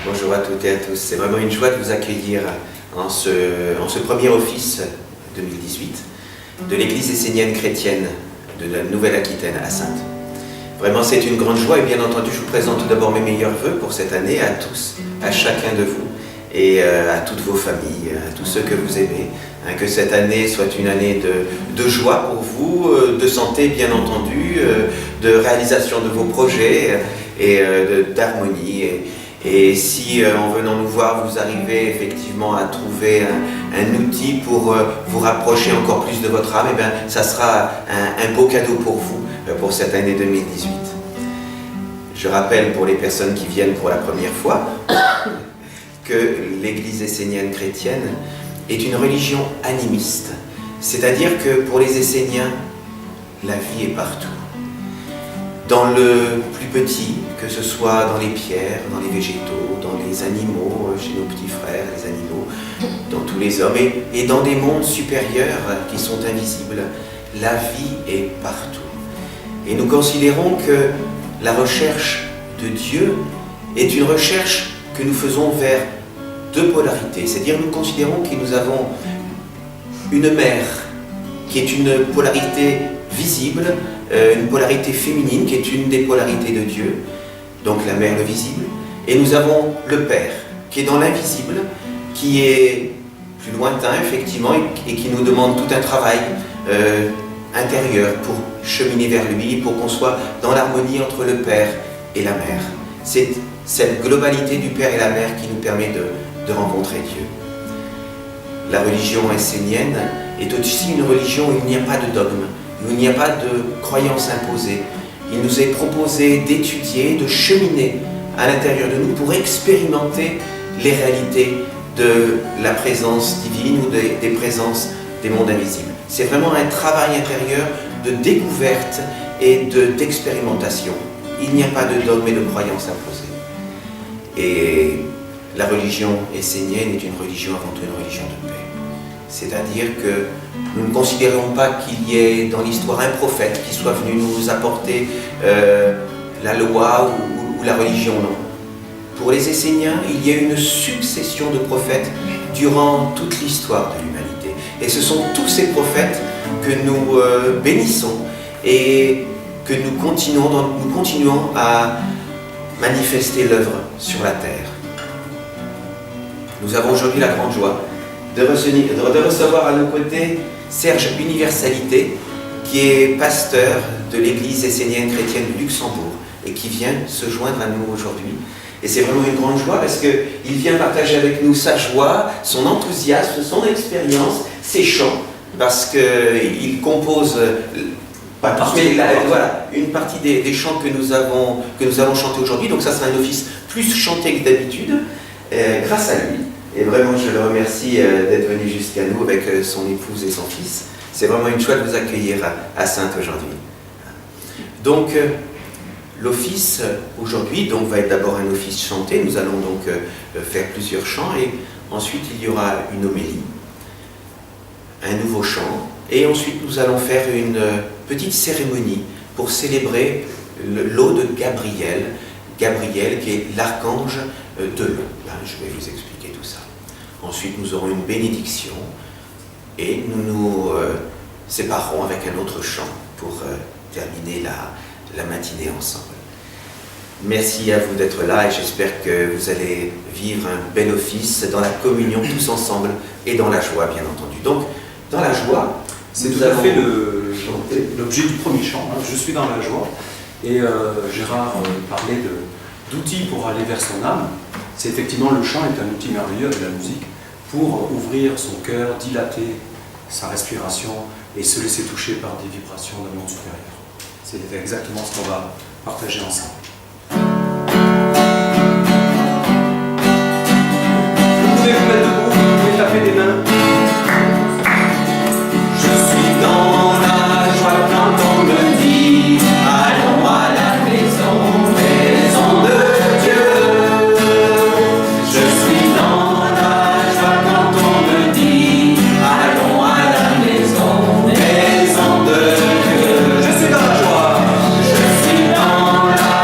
Bonjour à toutes et à tous. C'est vraiment une joie de vous accueillir en ce premier office 2018 de l'Église essénienne chrétienne de la Nouvelle-Aquitaine à Saintes. Vraiment, c'est une grande joie et bien entendu, je vous présente tout d'abord mes meilleurs vœux pour cette année à tous, à chacun de vous et à toutes vos familles, à tous ceux que vous aimez. Que cette année soit une année de joie pour vous, de santé bien entendu, de réalisation de vos projets et d'harmonie. Et si en venant nous voir, vous arrivez effectivement à trouver un outil pour vous rapprocher encore plus de votre âme, et bien, ça sera un beau cadeau pour vous, pour cette année 2018. Je rappelle pour les personnes qui viennent pour la première fois que l'Église essénienne chrétienne est une religion animiste. C'est-à-dire que pour les Esséniens, la vie est partout. Dans le plus petit, que ce soit dans les pierres, dans les végétaux, dans les animaux, chez nos petits frères, les animaux, dans tous les hommes, et dans des mondes supérieurs qui sont invisibles, la vie est partout. Et nous considérons que la recherche de Dieu est une recherche que nous faisons vers deux polarités. C'est-à-dire nous considérons que nous avons une mer qui est une polarité visible, une polarité féminine qui est une des polarités de Dieu, donc la mer, le visible, et nous avons le Père qui est dans l'invisible, qui est plus lointain effectivement et qui nous demande tout un travail intérieur pour cheminer vers lui, pour qu'on soit dans l'harmonie entre le Père et la Mère. C'est cette globalité du Père et la Mère qui nous permet de rencontrer Dieu. La religion essénienne est aussi une religion où il n'y a pas de dogme, où il n'y a pas de croyance imposée. Il nous est proposé d'étudier, de cheminer à l'intérieur de nous pour expérimenter les réalités de la présence divine ou des présences des mondes invisibles. C'est vraiment un travail intérieur de découverte et d'expérimentation. Il n'y a pas de dogme et de croyance imposée. Et la religion essénienne est une religion avant tout une religion de paix. C'est-à-dire que nous ne considérons pas qu'il y ait dans l'histoire un prophète qui soit venu nous apporter la loi ou la religion, non. Pour les Esséniens, il y a une succession de prophètes durant toute l'histoire de l'humanité. Et ce sont tous ces prophètes que nous bénissons et que nous continuons à manifester l'œuvre sur la terre. Nous avons aujourd'hui la grande joie de recevoir à nos côtés Serge Universalité, qui est pasteur de l'Église essénienne chrétienne de Luxembourg et qui vient se joindre à nous aujourd'hui. Et c'est vraiment une grande joie parce qu'il vient partager avec nous sa joie, son enthousiasme, son expérience, ses chants, parce qu'il compose une partie des chants que nous allons chanter aujourd'hui. Donc ça sera un office plus chanté que d'habitude, grâce à lui. Et vraiment, je le remercie d'être venu jusqu'à nous avec son épouse et son fils. C'est vraiment une joie de vous accueillir à Saintes aujourd'hui. Donc, l'office aujourd'hui va être d'abord un office chanté. Nous allons donc faire plusieurs chants et ensuite il y aura une homélie, un nouveau chant et ensuite nous allons faire une petite cérémonie pour célébrer l'eau de Gabriel. Gabriel qui est l'archange de l'eau. Je vais vous expliquer tout ça. Ensuite, nous aurons une bénédiction et nous nous séparerons avec un autre chant pour terminer la matinée ensemble. Merci à vous d'être là et j'espère que vous allez vivre un bel office dans la communion tous ensemble et dans la joie, bien entendu. Donc, dans la joie, c'est tout à fait l'objet du premier chant. Je suis dans la joie. Et Gérard parlait d'outils pour aller vers son âme. C'est effectivement, le chant est un outil merveilleux de la musique pour ouvrir son cœur, dilater sa respiration et se laisser toucher par des vibrations d'un monde supérieur. C'est exactement ce qu'on va partager ensemble. Vous pouvez vous mettre debout, vous pouvez taper des mains. Je suis dans la joie quand on me dit allons à la maison, maison de Dieu. Je suis dans la joie quand on me dit allons à la maison, maison de Dieu. Je suis dans la joie. Je suis dans la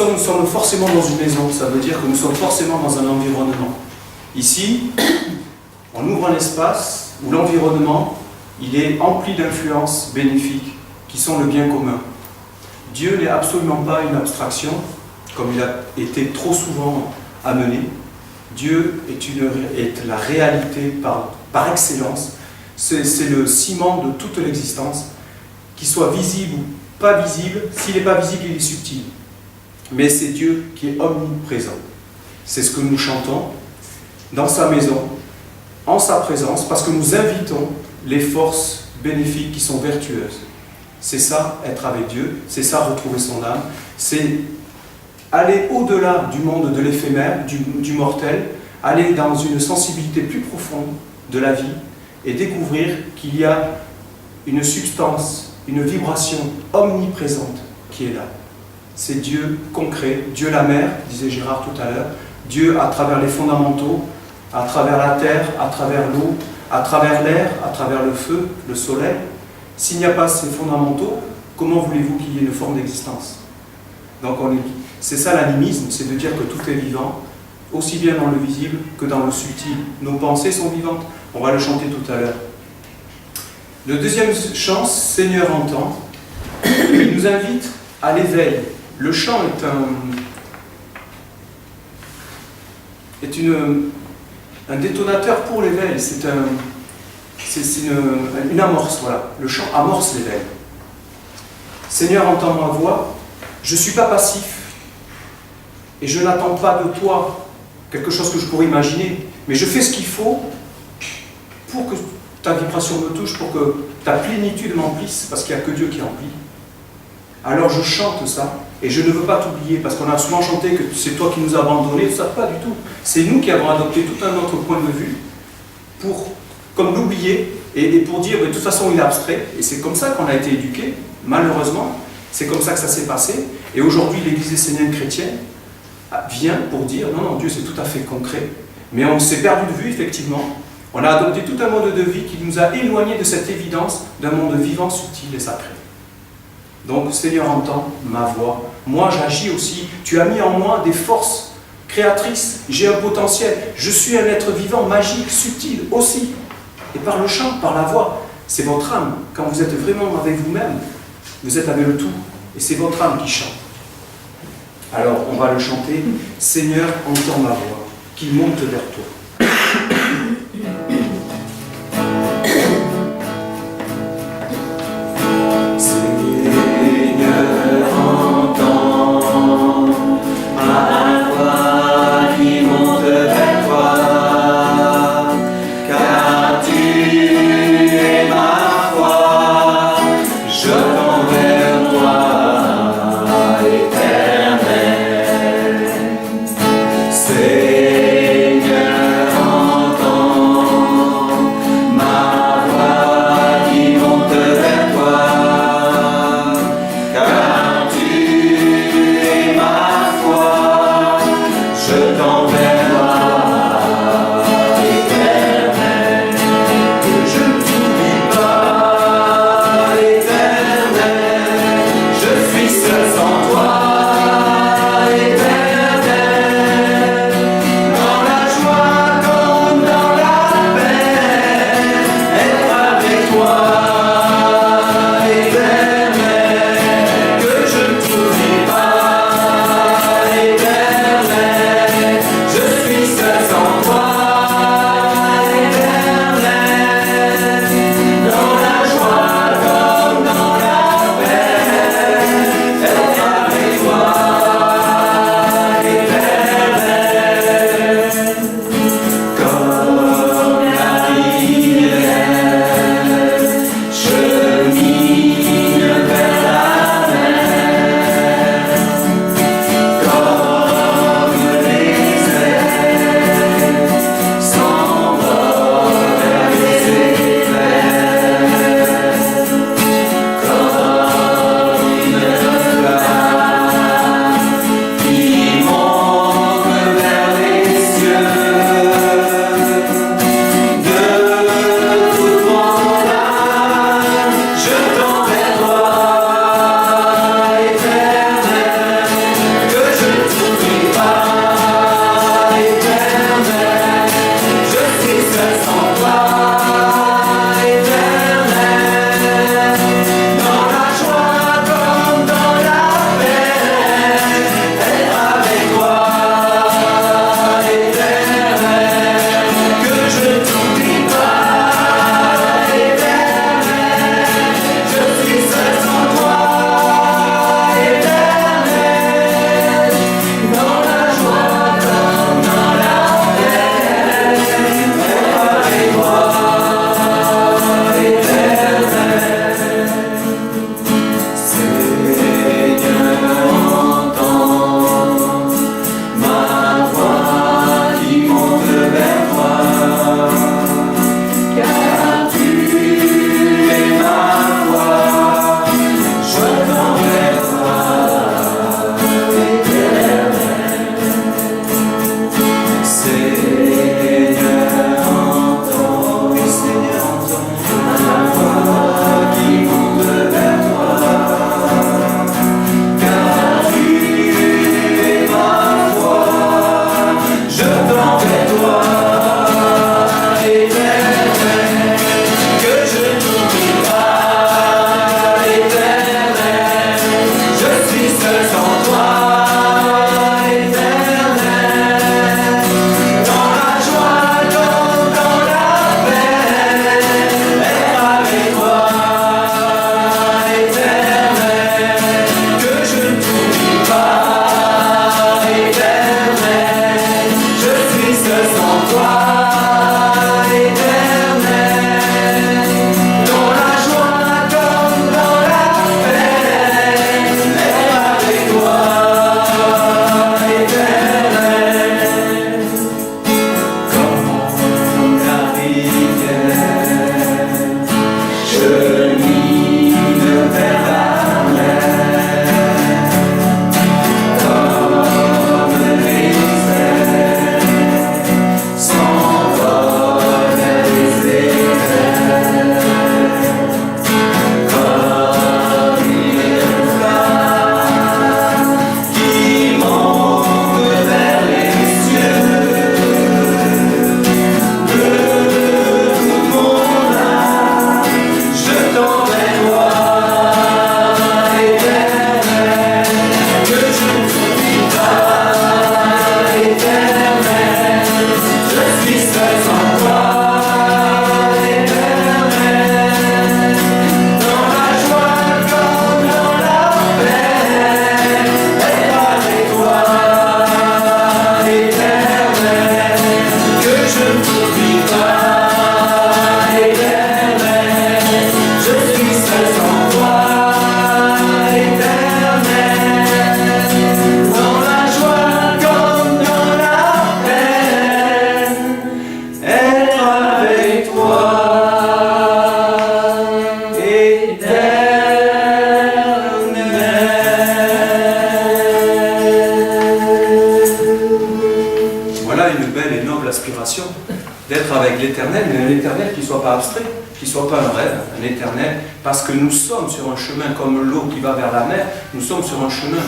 sommes forcément dans une maison, ça veut dire que nous sommes forcément dans un environnement. Ici, on ouvre un espace où l'environnement, il est empli d'influences bénéfiques qui sont le bien commun. Dieu n'est absolument pas une abstraction, comme il a été trop souvent amené. Dieu est la réalité par excellence. C'est le ciment de toute l'existence, qu'il soit visible ou pas visible. S'il n'est pas visible, il est subtil. Mais c'est Dieu qui est omniprésent. C'est ce que nous chantons dans sa maison, en sa présence, parce que nous invitons les forces bénéfiques qui sont vertueuses. C'est ça, être avec Dieu, c'est ça, retrouver son âme, c'est aller au-delà du monde de l'éphémère, du mortel, aller dans une sensibilité plus profonde de la vie et découvrir qu'il y a une substance, une vibration omniprésente qui est là. C'est Dieu concret, Dieu la mer, disait Gérard tout à l'heure, Dieu à travers les fondamentaux, à travers la terre, à travers l'eau, à travers l'air, à travers le feu, le soleil. S'il n'y a pas ces fondamentaux, comment voulez-vous qu'il y ait une forme d'existence? Donc c'est ça l'animisme, c'est de dire que tout est vivant, aussi bien dans le visible que dans le subtil. Nos pensées sont vivantes, on va le chanter tout à l'heure. Le deuxième chant, Seigneur entend, il nous invite à l'éveil. Le chant est un détonateur pour l'éveil, c'est une amorce, voilà. Le chant amorce l'éveil. Seigneur, entends ma voix, je ne suis pas passif et je n'attends pas de toi quelque chose que je pourrais imaginer, mais je fais ce qu'il faut pour que ta vibration me touche, pour que ta plénitude m'emplisse, parce qu'il n'y a que Dieu qui remplit. Alors je chante ça, et je ne veux pas t'oublier, parce qu'on a souvent chanté que c'est toi qui nous as abandonnés, tout ça, pas du tout. C'est nous qui avons adopté tout un autre point de vue, comme l'oublier, et pour dire, de toute façon il est abstrait, et c'est comme ça qu'on a été éduqués, malheureusement, c'est comme ça que ça s'est passé, et aujourd'hui l'Église essénienne chrétienne vient pour dire, non, Dieu c'est tout à fait concret, mais on s'est perdu de vue, effectivement. On a adopté tout un mode de vie qui nous a éloignés de cette évidence d'un monde vivant, subtil et sacré. Donc, Seigneur, entends ma voix. Moi, j'agis aussi. Tu as mis en moi des forces créatrices. J'ai un potentiel. Je suis un être vivant, magique, subtil aussi. Et par le chant, par la voix, c'est votre âme. Quand vous êtes vraiment avec vous-même, vous êtes avec le tout. Et c'est votre âme qui chante. Alors, on va le chanter. Seigneur, entends ma voix, qui monte vers toi. Je voilà une belle et noble aspiration d'être avec l'Éternel, mais un Éternel qui ne soit pas abstrait, qui ne soit pas un rêve, un Éternel, parce que nous sommes sur un chemin comme l'eau qui va vers la mer, nous sommes sur un chemin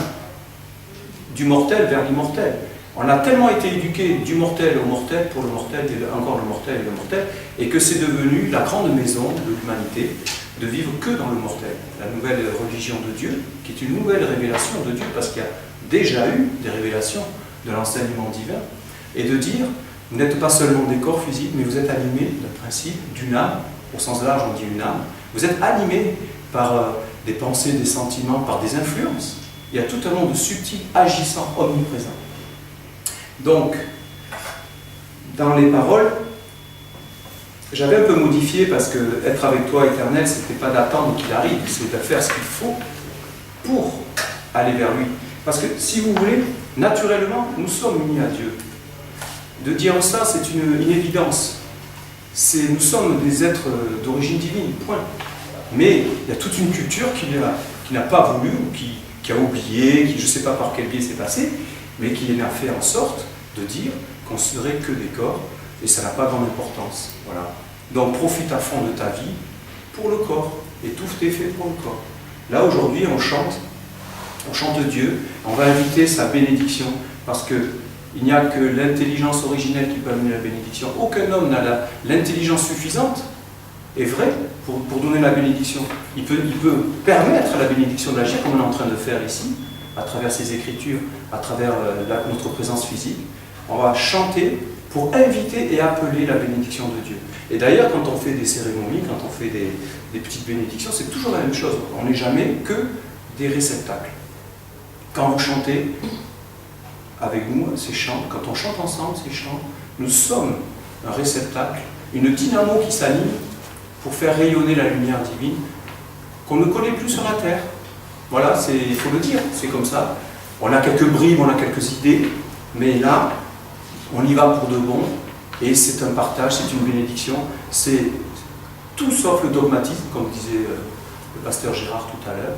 du mortel vers l'immortel. On a tellement été éduqués du mortel au mortel, pour le mortel, et encore le mortel et le mortel, et que c'est devenu la grande maison de l'humanité, de vivre que dans le mortel. La nouvelle religion de Dieu, qui est une nouvelle révélation de Dieu, parce qu'il y a déjà eu des révélations de l'enseignement divin, et de dire, vous n'êtes pas seulement des corps physiques, mais vous êtes animés d'un principe, d'une âme, au sens large on dit une âme, vous êtes animés par des pensées, des sentiments, par des influences. Il y a tout un monde subtil, agissant, omniprésent. Donc, dans les paroles, j'avais un peu modifié parce que être avec toi, Éternel, c'était pas d'attendre qu'il arrive, c'est de faire ce qu'il faut pour aller vers lui. Parce que, si vous voulez, naturellement, nous sommes unis à Dieu. De dire ça, c'est une évidence. Nous sommes des êtres d'origine divine, point. Mais il y a toute une culture qui n'a pas voulu, ou qui a oublié, qui je ne sais pas par quel biais c'est passé, mais qui a fait en sorte de dire qu'on ne serait que des corps, et ça n'a pas grande importance. Voilà. Donc profite à fond de ta vie pour le corps, et tout est fait pour le corps. Là aujourd'hui on chante Dieu, on va inviter sa bénédiction, parce qu'il n'y a que l'intelligence originelle qui peut amener la bénédiction. Aucun homme n'a l'intelligence suffisante, est vrai, pour donner la bénédiction. Il peut permettre à la bénédiction d'agir, comme on est en train de faire ici, à travers ces écritures, à travers notre présence physique. On va chanter pour inviter et appeler la bénédiction de Dieu. Et d'ailleurs, quand on fait des cérémonies, quand on fait des petites bénédictions, c'est toujours la même chose. On n'est jamais que des réceptacles. Quand vous chantez avec nous ces chants, quand on chante ensemble ces chants, nous sommes un réceptacle, une dynamo qui s'anime pour faire rayonner la lumière divine qu'on ne connaît plus sur la terre. Voilà, il faut le dire, c'est comme ça. On a quelques bribes, on a quelques idées, mais là, on y va pour de bon, et c'est un partage, c'est une bénédiction, c'est tout sauf le dogmatisme, comme disait le pasteur Gérard tout à l'heure.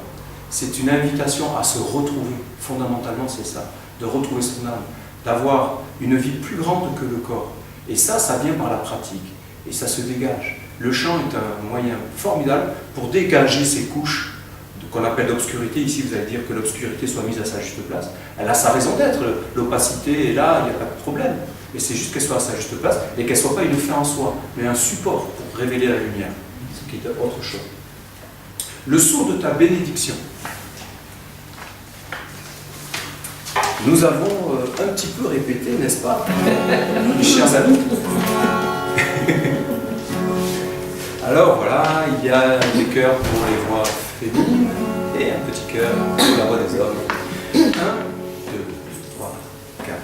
C'est une invitation à se retrouver, fondamentalement c'est ça, de retrouver son âme, d'avoir une vie plus grande que le corps. Et ça vient par la pratique, et ça se dégage. Le chant est un moyen formidable pour dégager ces couches qu'on appelle l'obscurité. Ici, vous allez dire que l'obscurité soit mise à sa juste place. Elle a sa raison d'être. L'opacité est là, il n'y a pas de problème. Mais c'est juste qu'elle soit à sa juste place et qu'elle ne soit pas une fin en soi, mais un support pour révéler la lumière, ce qui est autre chose. Le sceau de ta bénédiction. Nous avons un petit peu répété, n'est-ce pas, mes chers amis? Alors voilà, il y a des chœurs pour les voix féminines et un petit chœur pour la voix des hommes. 1, 2, 3, 4.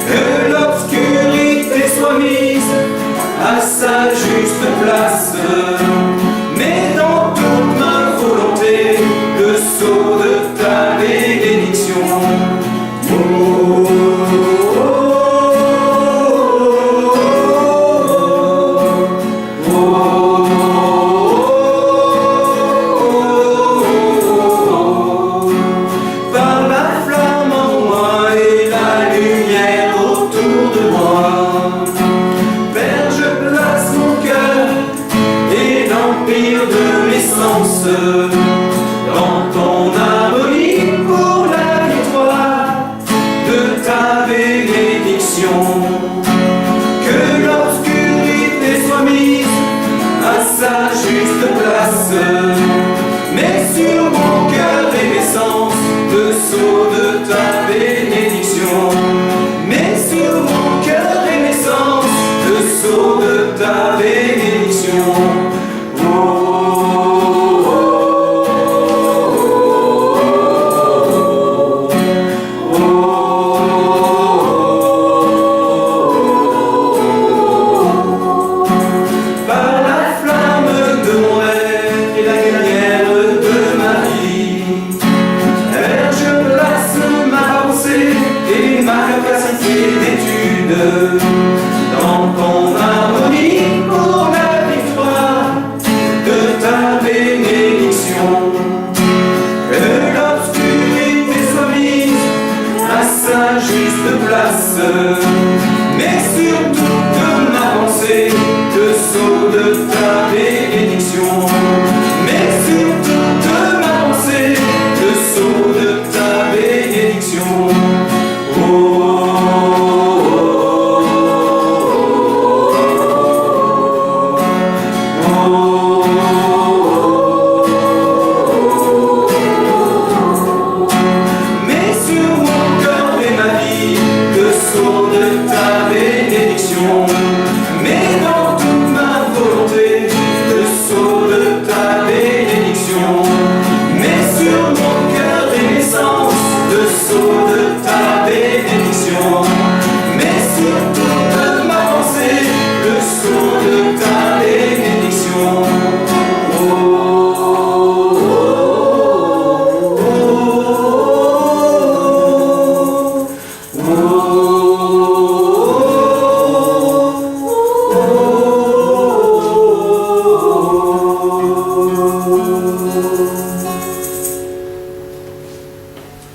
Que l'obscurité place. Mets sur mon cœur et mes sens le sceau de ta bénédiction. Mets sur mon cœur et mes sens le sceau de ta bénédiction. Dans ton harmonie pour la victoire de ta bénédiction, que l'obscurité soit mise à sa juste place, mais surtout de ma pensée le sceau de ta bénédiction, mais surtout de ma pensée le sceau de ta bénédiction.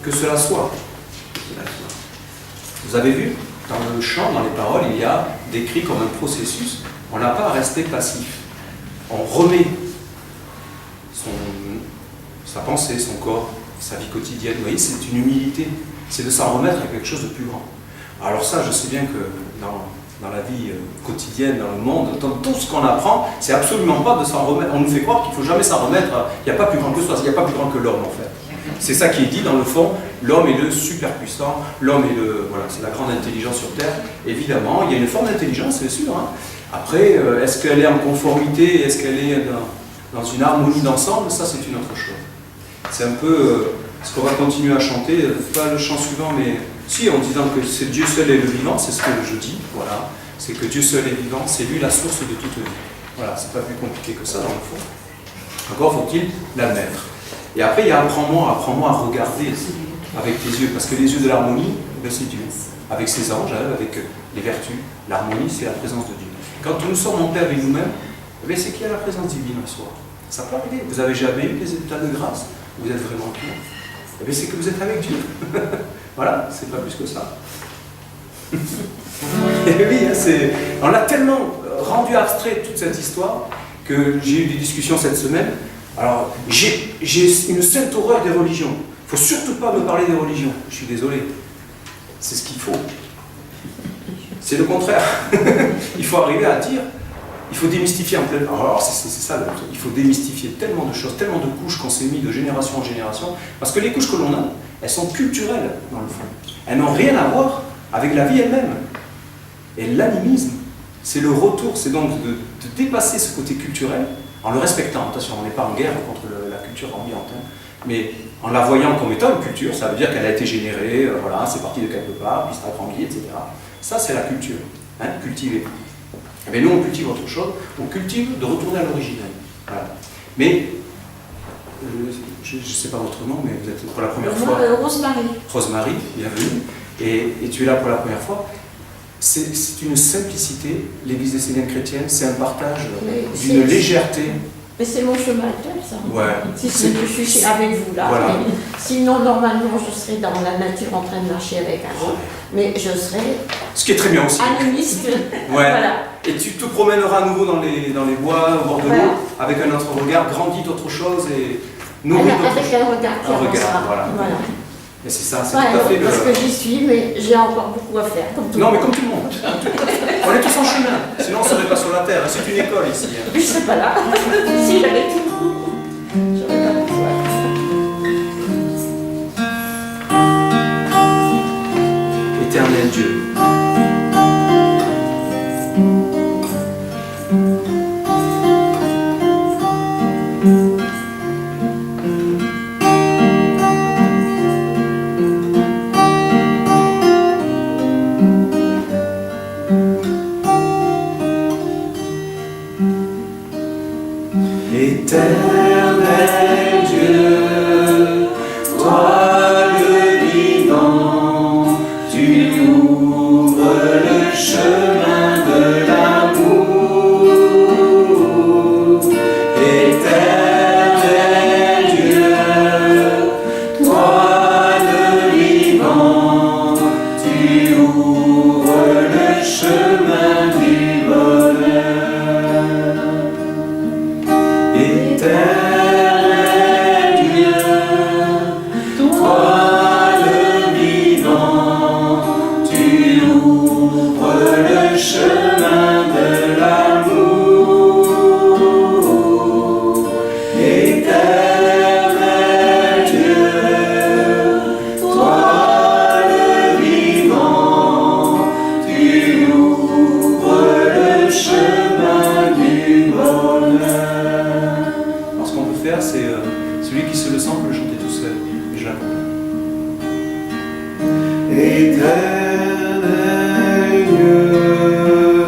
Que cela soit. Vous avez vu, dans le chant, dans les paroles, il y a décrit comme un processus. On n'a pas à rester passif. On remet sa pensée, son corps, sa vie quotidienne. Vous voyez, c'est une humilité. C'est de s'en remettre à quelque chose de plus grand. Alors ça, je sais bien que dans la vie quotidienne, dans le monde, dans tout ce qu'on apprend, c'est absolument pas de s'en remettre. On nous fait croire qu'il ne faut jamais s'en remettre. Il n'y a pas plus grand que soi, il n'y a pas plus grand que l'homme en fait. C'est ça qui est dit dans le fond, l'homme est le super puissant, l'homme est le, voilà, c'est la grande intelligence sur Terre. Évidemment, il y a une forme d'intelligence, c'est sûr. Hein. Après, est-ce qu'elle est en conformité, est-ce qu'elle est dans une harmonie d'ensemble, ça c'est une autre chose. C'est un peu ce qu'on va continuer à chanter, pas le chant suivant, mais si, en disant que c'est Dieu seul est le vivant, c'est ce que je dis, voilà. C'est que Dieu seul est vivant, c'est lui la source de toute vie. Voilà, c'est pas plus compliqué que ça dans le fond. Encore faut-il l'admettre. Et après, il y a apprends-moi à regarder avec tes yeux, parce que les yeux de l'harmonie, ben, c'est Dieu. Avec ses anges, avec les vertus, l'harmonie, c'est la présence de Dieu. Quand nous sommes en paix avec nous-mêmes, ben, c'est qu'il y a la présence divine en soi. Ça peut arriver. Vous avez jamais eu des états de grâce, vous êtes vraiment pur. Ben, c'est que vous êtes avec Dieu. Voilà, c'est pas plus que ça. Et oui, hein, on a tellement rendu abstrait toute cette histoire que j'ai eu des discussions cette semaine. Alors, j'ai une sainte horreur des religions. Il ne faut surtout pas me parler des religions. Je suis désolé. C'est ce qu'il faut. C'est le contraire. Il faut arriver à dire, il faut démystifier en plein. Alors, c'est ça le truc. Il faut démystifier tellement de choses, tellement de couches qu'on s'est mis de génération en génération. Parce que les couches que l'on a, elles sont culturelles dans le fond. Elles n'ont rien à voir avec la vie elle-même. Et l'animisme, c'est le retour, c'est donc de dépasser ce côté culturel en le respectant. Attention, on n'est pas en guerre contre la culture ambiante, hein, mais en la voyant comme étant une culture, ça veut dire qu'elle a été générée, voilà, c'est parti de quelque part, puis ça a grandi, etc. Ça, c'est la culture, hein, cultiver. Mais nous, on cultive autre chose, on cultive de retourner à l'original. Voilà. Mais, je ne sais pas votre nom, mais vous êtes pour la première fois. Rosemary. Rosemary, bienvenue. Et tu es là pour la première fois. C'est une simplicité, l'Église essénienne chrétienne, c'est un partage d'une légèreté. Mais c'est mon chemin de terre, ça. Ouais. Si je suis avec vous là. Voilà. Sinon, normalement, je serais dans la nature en train de marcher avec un autre. Mais je serais. Ce qui est très bien aussi. Animiste. Ouais. Voilà. Et tu te promèneras à nouveau dans les bois, au bord de l'eau, avec un autre regard, grandis d'autre chose et nourris d'autre chose. Avec un regard qui avancera. Voilà. Mais c'est ça, c'est tout à fait parce que j'y suis, mais j'ai encore beaucoup à faire. Comme tout mais comme tout le monde. On est tous en chemin, sinon on ne serait pas sur la Terre. c'est une école ici. Hein. Je serais pas là. Si j'avais tout, j'aurais pas besoin. Éternel Dieu. Éternel Dieu, toi le vivant, tu ouvres le chemin de l'amour. Éternel Dieu, toi le vivant, tu ouvres le chemin du bonheur. Éternel Dieu, toi le vivant, tu ouvres le chemin de l'amour. Éternel Dieu, toi le vivant, tu ouvres le chemin du bonheur. Alors, ce qu'on peut faire, c'est celui qui se le sent peut le chanter tout seul. Et je l'accompagne. Éternel Dieu,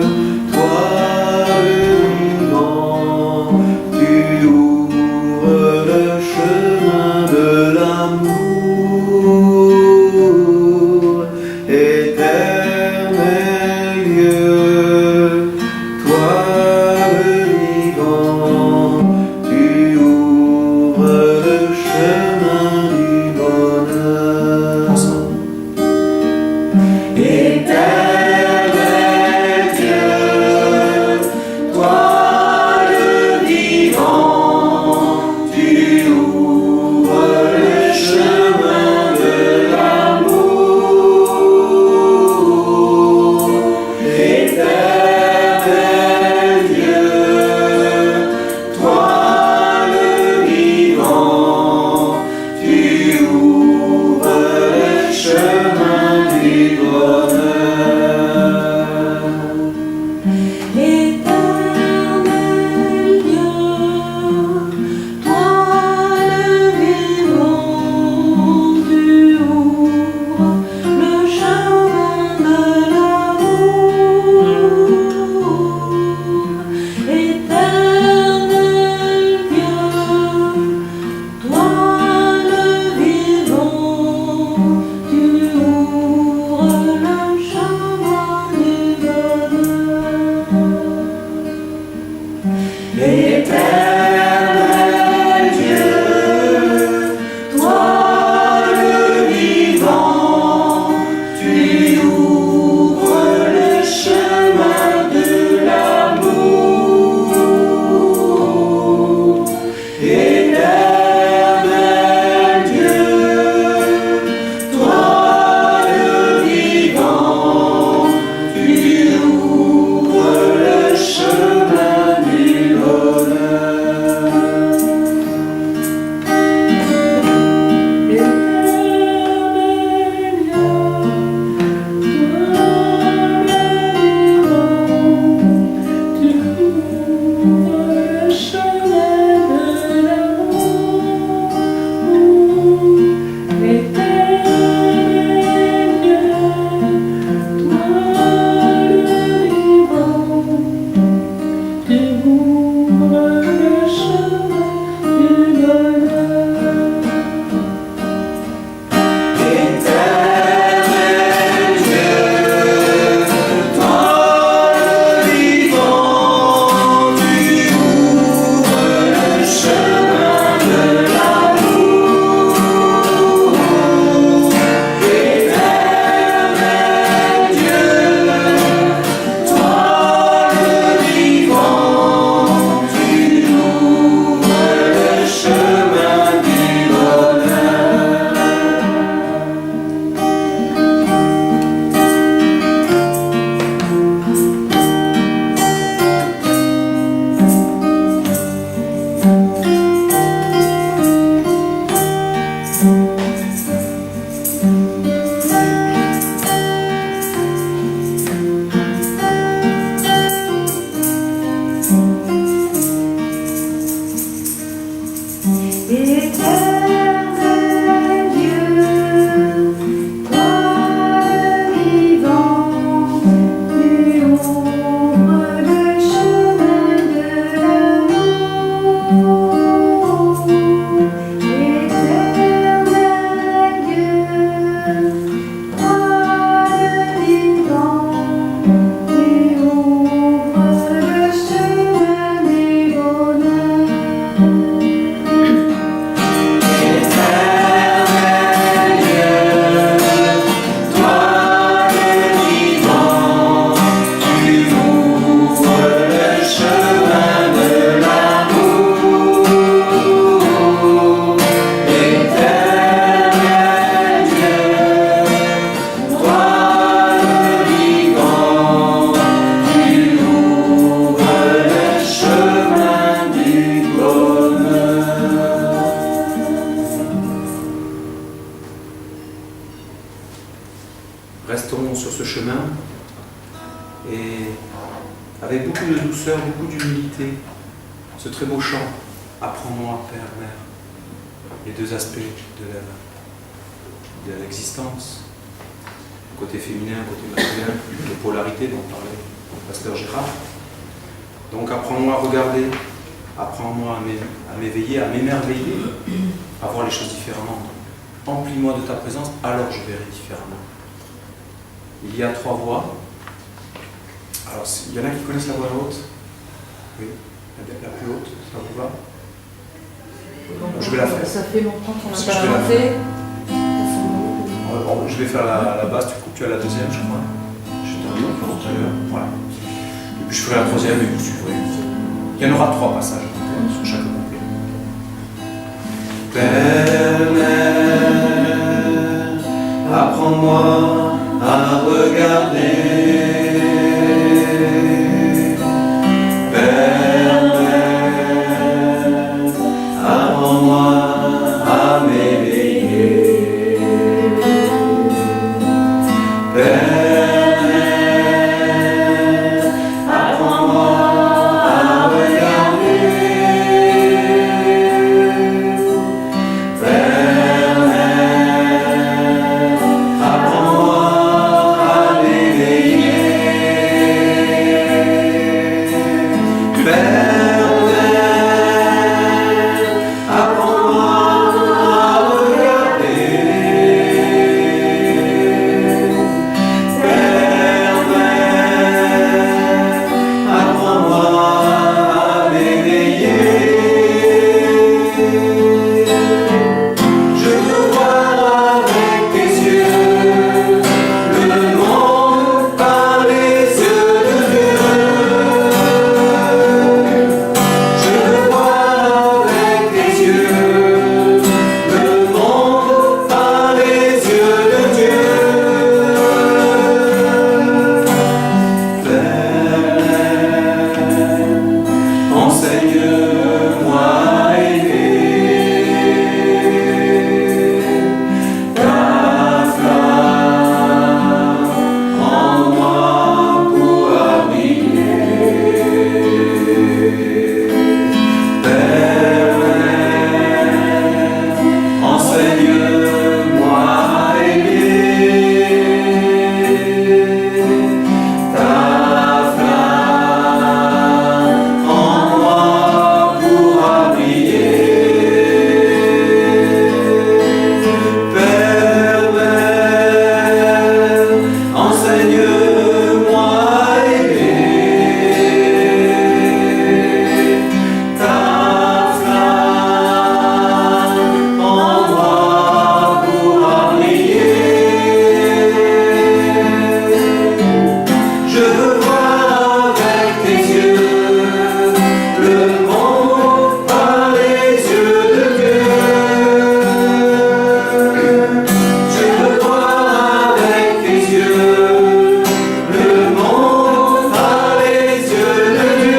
avec beaucoup de douceur, beaucoup d'humilité, ce très beau chant, apprends-moi, Père, Mère, les deux aspects de l'existence, côté féminin, côté masculin, les polarités dont parlait le pasteur Gérard. Donc apprends-moi à regarder, apprends-moi à m'éveiller, à m'émerveiller, à voir les choses différemment. Emplis-moi de ta présence, alors je verrai différemment. Il y a 3 voix. Alors, il y en a qui connaissent la voix haute. Oui, la plus haute, ça vous va? Je vais la faire. Ça fait longtemps qu'on Si n'a je pas vais la chanté. Bon, je vais faire la basse, tu as la deuxième, je crois. Je termine tout à l'heure. Voilà. Et puis je ferai la troisième et vous suivrez. Il y en aura 3 passages sur chaque couplet. Père, Mère, apprends-moi à regarder. Père, Mère, apprends-moi à m'éveiller. Père, Mère, apprends-moi à regarder. Père, Mère, apprends-moi à m'éveiller. Père, Mère, apprends-moi à regarder. Père, Mère, apprends-moi à m'éveiller. Je veux voir avec tes yeux le monde par les yeux de Dieu. Je veux voir avec tes yeux le monde par les yeux de Dieu. Père, enseigne-moi à aimer ta flamme en moi pour briller. Père, enseigne-moi à aimer ta flamme en moi pour briller. Père, enseigne-moi à aimer ta flamme en moi pour briller. Je veux voir avec tes yeux le monde par les yeux de Dieu. Je veux voir avec tes yeux le monde par les yeux de Dieu.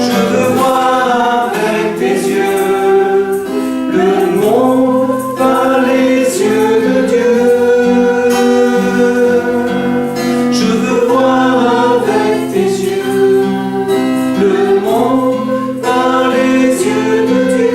Je veux voir avec tes yeux le monde par les yeux de Dieu. Je veux voir avec tes yeux le monde par les yeux de Dieu.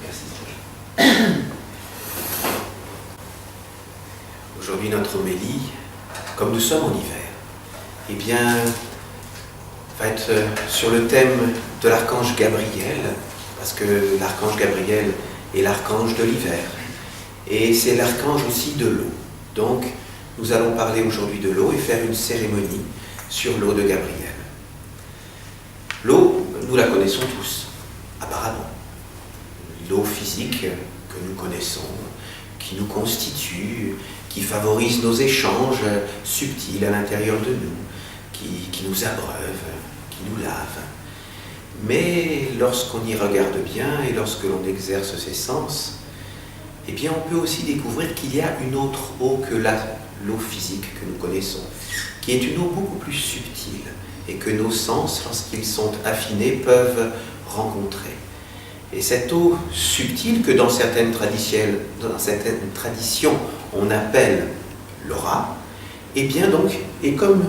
Merci. Aujourd'hui, notre homélie, comme nous sommes en hiver, eh bien, va être sur le thème de l'archange Gabriel, parce que l'archange Gabriel est l'archange de l'hiver, et c'est l'archange aussi de l'eau. Donc, nous allons parler aujourd'hui de l'eau et faire une cérémonie sur l'eau de Gabriel. L'eau, nous la connaissons tous, apparemment. L'eau physique que nous connaissons, qui nous constitue, qui favorise nos échanges subtils à l'intérieur de nous, qui nous abreuve, qui nous lave. Mais lorsqu'on y regarde bien et lorsque l'on exerce ses sens, eh bien on peut aussi découvrir qu'il y a une autre eau que l'eau physique que nous connaissons, qui est une eau beaucoup plus subtile et que nos sens, lorsqu'ils sont affinés, peuvent rencontrer. Et cette eau subtile que dans certaines traditions on appelle l'aura, eh bien donc est comme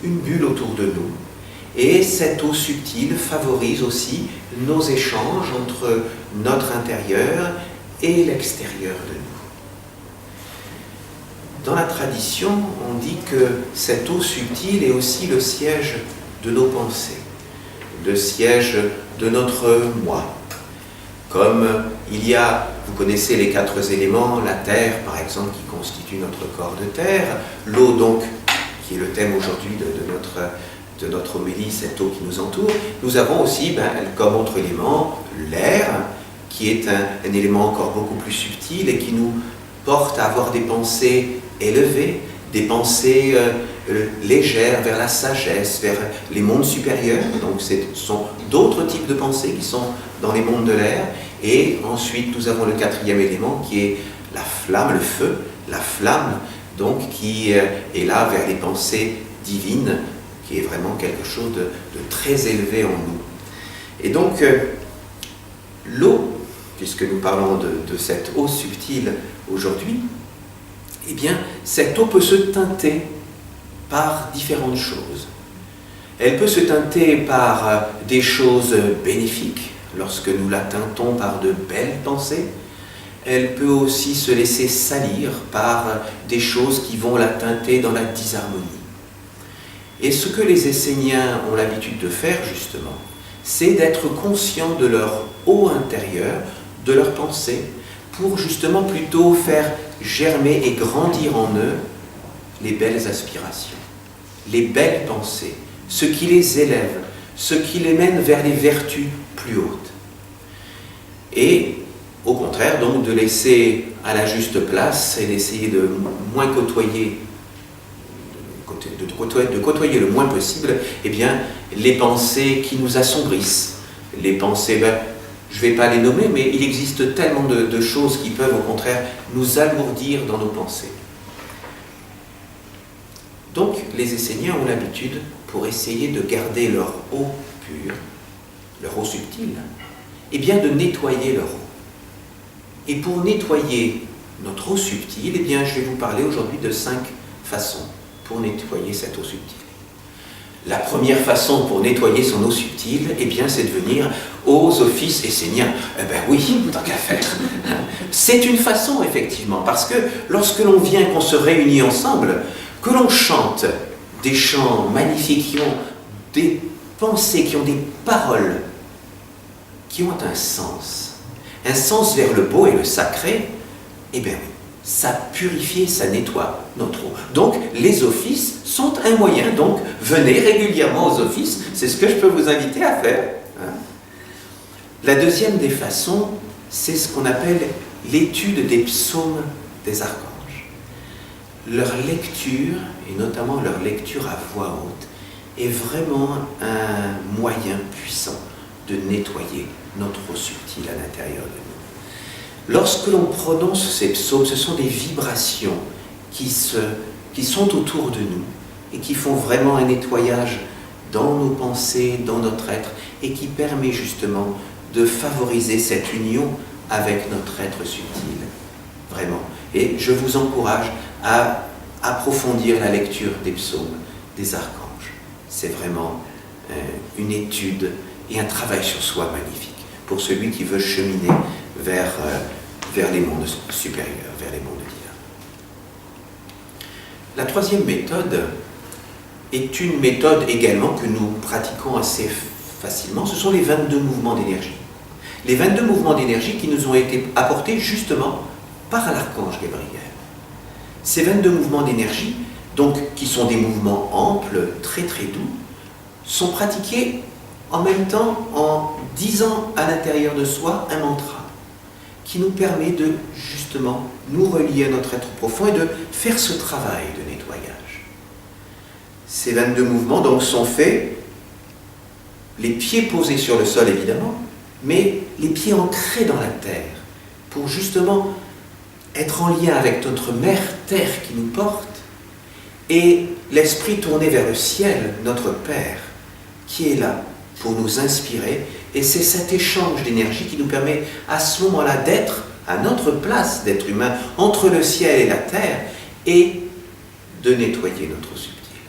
une bulle autour de nous. Et cette eau subtile favorise aussi nos échanges entre notre intérieur et l'extérieur de nous. Dans la tradition, on dit que cette eau subtile est aussi le siège de nos pensées, le siège de notre moi. Comme il y a, vous connaissez les 4 éléments, la terre par exemple qui constitue notre corps de terre, l'eau donc, qui est le thème aujourd'hui de notre homélie, cette eau qui nous entoure. Nous avons aussi comme autre élément l'air, qui est un élément encore beaucoup plus subtil et qui nous porte à avoir des pensées élevées, des pensées légères vers la sagesse, vers les mondes supérieurs. Donc ce sont d'autres types de pensées qui sont dans les mondes de l'air. Et ensuite nous avons le 4e élément qui est la flamme, le feu, la flamme donc qui est là vers les pensées divines, qui est vraiment quelque chose de très élevé en nous. Et donc l'eau, puisque nous parlons de cette eau subtile aujourd'hui, eh bien cette eau peut se teinter par différentes choses. Elle peut se teinter par des choses bénéfiques, lorsque nous la teintons par de belles pensées. Elle peut aussi se laisser salir par des choses qui vont la teinter dans la disharmonie. Et ce que les Esséniens ont l'habitude de faire justement, c'est d'être conscients de leur eau intérieure, de leurs pensées, pour justement plutôt faire germer et grandir en eux les belles aspirations, les belles pensées, ce qui les élève, ce qui les mène vers les vertus plus hautes. Et au contraire, donc, de laisser à la juste place et d'essayer de moins côtoyer, de côtoyer le moins possible, eh bien, les pensées qui nous assombrissent, les pensées, je ne vais pas les nommer, mais il existe tellement de choses qui peuvent au contraire nous alourdir dans nos pensées. Donc, les Esséniens ont l'habitude, pour essayer de garder leur eau pure, leur eau subtile, eh bien de nettoyer leur eau. Et pour nettoyer notre eau subtile, eh bien, je vais vous parler aujourd'hui de 5 façons pour nettoyer cette eau subtile. La première façon pour nettoyer son eau subtile, eh bien, c'est de venir aux offices esséniens. Eh bien oui, tant qu'à faire. C'est une façon, effectivement, parce que lorsque l'on vient, qu'on se réunit ensemble, que l'on chante des chants magnifiques, qui ont des pensées, qui ont des paroles, qui ont un sens vers le beau et le sacré, eh bien oui, ça purifie, ça nettoie notre eau. Donc les offices sont un moyen, donc venez régulièrement aux offices, c'est ce que je peux vous inviter à faire. La deuxième des façons, c'est ce qu'on appelle l'étude des psaumes des archanges. Leur lecture, et notamment leur lecture à voix haute, est vraiment un moyen puissant de nettoyer notre eau subtile à l'intérieur de nous. Lorsque l'on prononce ces psaumes, ce sont des vibrations qui sont autour de nous et qui font vraiment un nettoyage dans nos pensées, dans notre être, et qui permet justement de favoriser cette union avec notre être subtil. Vraiment. Et je vous encourage à approfondir la lecture des psaumes des archanges. C'est vraiment une étude et un travail sur soi magnifique pour celui qui veut cheminer vers les mondes supérieurs, vers les mondes divins. La troisième méthode est une méthode également que nous pratiquons assez facilement. Ce sont les 22 mouvements d'énergie. Les 22 mouvements d'énergie qui nous ont été apportés justement par l'archange Gabriel. Ces 22 mouvements d'énergie, donc qui sont des mouvements amples, très très doux, sont pratiqués en même temps en disant à l'intérieur de soi un mantra qui nous permet de justement nous relier à notre être profond et de faire ce travail de nettoyage. Ces 22 mouvements donc sont faits, les pieds posés sur le sol évidemment, mais les pieds ancrés dans la terre, pour justement être en lien avec notre mère terre qui nous porte, et l'esprit tourné vers le ciel, notre Père, qui est là pour nous inspirer. Et c'est cet échange d'énergie qui nous permet à ce moment-là d'être à notre place d'être humain, entre le ciel et la terre, et de nettoyer notre subtil,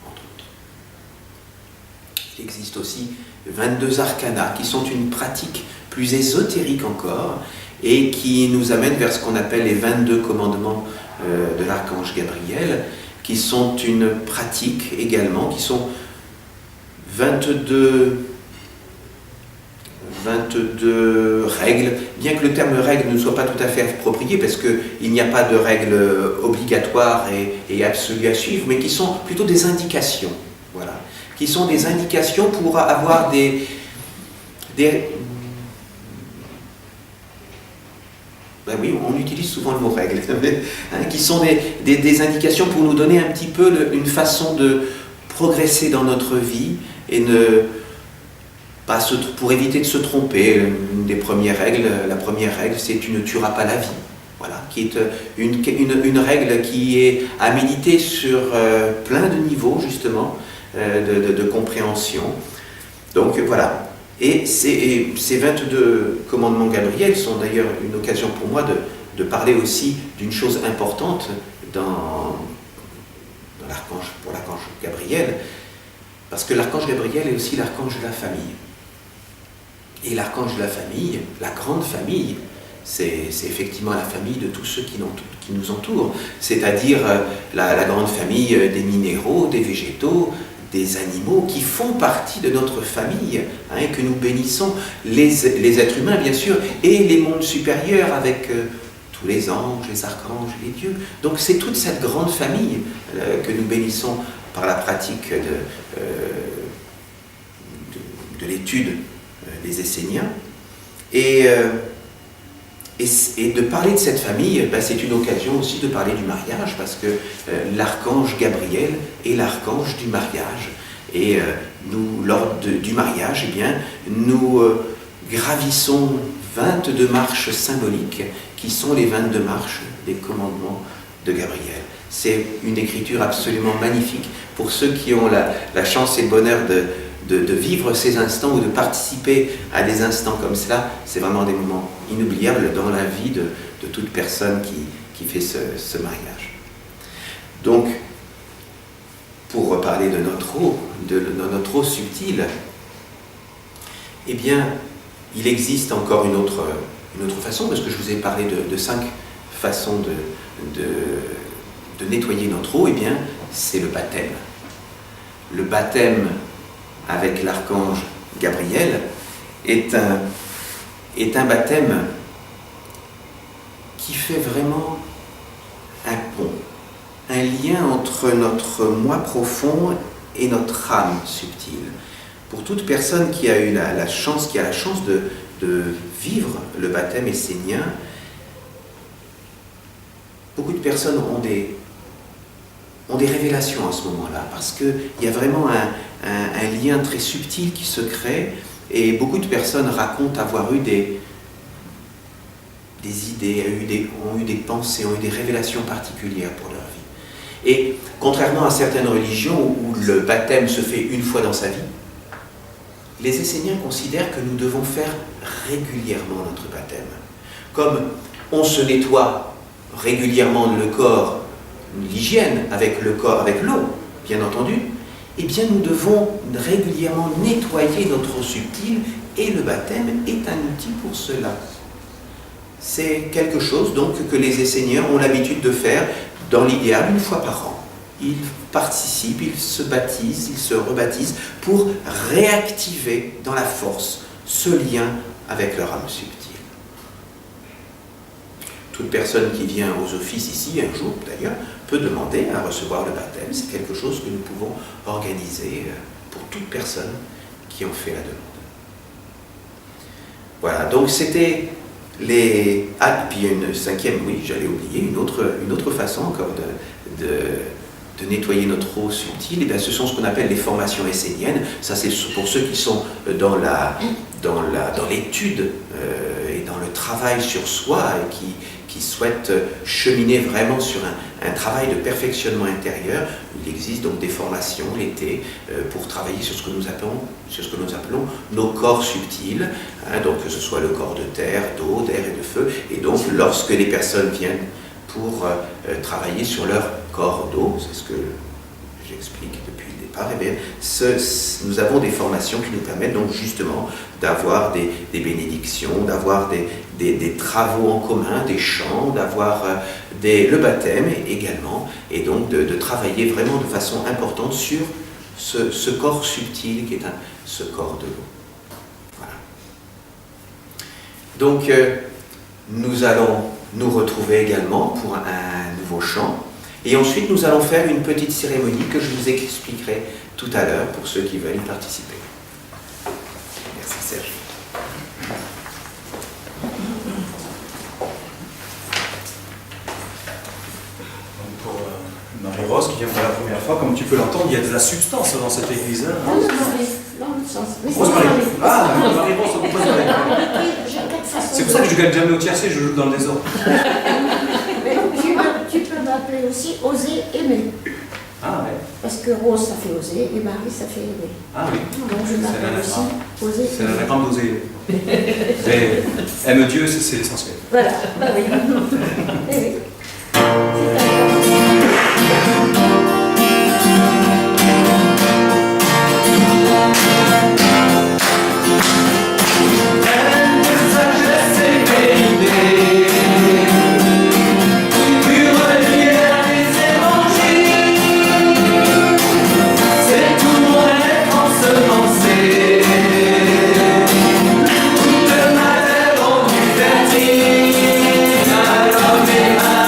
entre autres. Il existe aussi 22 arcanas, qui sont une pratique plus ésotérique encore, et qui nous amène vers ce qu'on appelle les 22 commandements de l'archange Gabriel, qui sont une pratique également, qui sont 22 règles, bien que le terme règle ne soit pas tout à fait approprié, parce qu'il n'y a pas de règles obligatoires et absolues à suivre, mais qui sont plutôt des indications, voilà, qui sont des indications pour avoir ben oui, on utilise souvent le mot règle, hein, qui sont des indications pour nous donner un petit peu une façon de progresser dans notre vie et pour éviter de se tromper. Une des premières règles, la première règle, c'est tu ne tueras pas la vie. Voilà, qui est une règle qui est à méditer sur plein de niveaux justement de compréhension. Donc voilà. Et ces 22 commandements Gabriel sont d'ailleurs une occasion pour moi de parler aussi d'une chose importante pour l'archange Gabriel, parce que l'archange Gabriel est aussi l'archange de la famille. Et l'archange de la famille, la grande famille, c'est effectivement la famille de tous ceux qui nous entourent, c'est-à-dire la grande famille des minéraux, des végétaux, des animaux qui font partie de notre famille, hein, et que nous bénissons, les êtres humains bien sûr, et les mondes supérieurs avec tous les anges, les archanges, les dieux. Donc c'est toute cette grande famille que nous bénissons par la pratique de l'étude des Esséniens. Et de parler de cette famille, ben, c'est une occasion aussi de parler du mariage, parce que l'archange Gabriel est l'archange du mariage. Et nous, lors du mariage, eh bien, nous gravissons 22 marches symboliques, qui sont les 22 marches des commandements de Gabriel. C'est une écriture absolument magnifique pour ceux qui ont la chance et le bonheur de vivre ces instants ou de participer à des instants comme cela. C'est vraiment des moments inoubliables dans la vie de toute personne qui fait ce mariage. Donc, pour reparler de notre eau subtile, eh bien, il existe encore une autre façon, parce que je vous ai parlé de 5 façons de nettoyer notre eau. Eh bien, c'est le baptême. Le baptême avec l'archange Gabriel est un baptême qui fait vraiment un pont, un lien entre notre moi profond et notre âme subtile. Pour toute personne qui a eu la chance de vivre le baptême essénien, beaucoup de personnes ont des révélations à ce moment-là, parce qu'il y a vraiment un lien très subtil qui se crée, et beaucoup de personnes racontent avoir eu des idées, ont eu des pensées, ont eu des révélations particulières pour leur vie. Et contrairement à certaines religions où le baptême se fait une fois dans sa vie, les Esséniens considèrent que nous devons faire régulièrement notre baptême. Comme on se nettoie régulièrement le corps, l'hygiène avec le corps, avec l'eau, bien entendu, eh bien nous devons régulièrement nettoyer notre eau subtile, et le baptême est un outil pour cela. C'est quelque chose donc que les Esséniens ont l'habitude de faire dans l'idéal une fois par an. Ils participent, ils se baptisent, ils se rebaptisent pour réactiver dans la force ce lien avec leur âme subtile. Toute personne qui vient aux offices ici, un jour d'ailleurs, peut demander à recevoir le baptême. C'est quelque chose que nous pouvons organiser pour toute personne qui en fait la demande. Voilà, donc c'était Ah, et puis il y a une cinquième, oui, j'allais oublier, une autre façon encore de nettoyer notre eau subtile, et bien ce sont ce qu'on appelle les formations esséniennes. Ça, c'est pour ceux qui sont dans l'étude et dans le travail sur soi et qui souhaitent cheminer vraiment sur un travail de perfectionnement intérieur. Il existe donc des formations l'été pour travailler sur ce que nous appelons nos corps subtils, hein, donc que ce soit le corps de terre, d'eau, d'air et de feu. Et donc lorsque les personnes viennent pour travailler sur leur corps d'eau, c'est ce que j'explique depuis le départ, et bien, nous avons des formations qui nous permettent donc justement d'avoir des bénédictions, d'avoir des travaux en commun, des chants, d'avoir le baptême également, et donc de travailler vraiment de façon importante sur ce corps subtil qui est ce corps de l'eau. Voilà. Donc, nous allons nous retrouver également pour un nouveau chant. Et ensuite, nous allons faire une petite cérémonie que je vous expliquerai tout à l'heure pour ceux qui veulent y participer. Merci Serge. Pour Marie-Rose qui vient pour la première fois, comme tu peux l'entendre, il y a de la substance dans cette église. Hein. Rose-Marie. Ah, Marie-Rose, Rose-Marie. C'est pour ça que je ne gagne jamais au tiercé, je joue dans le désordre. Tu peux m'appeler aussi Oser aimer. Ah ouais. Parce que Rose, ça fait oser, et Marie, ça fait aimer. Ah oui. Donc je m'appelle aussi Oser. C'est l'anagramme d'oser. Mais aime Dieu, c'est l'essentiel. Voilà, bah oui. Eh oui. Toute ma terre rendue fertile, à l'homme et à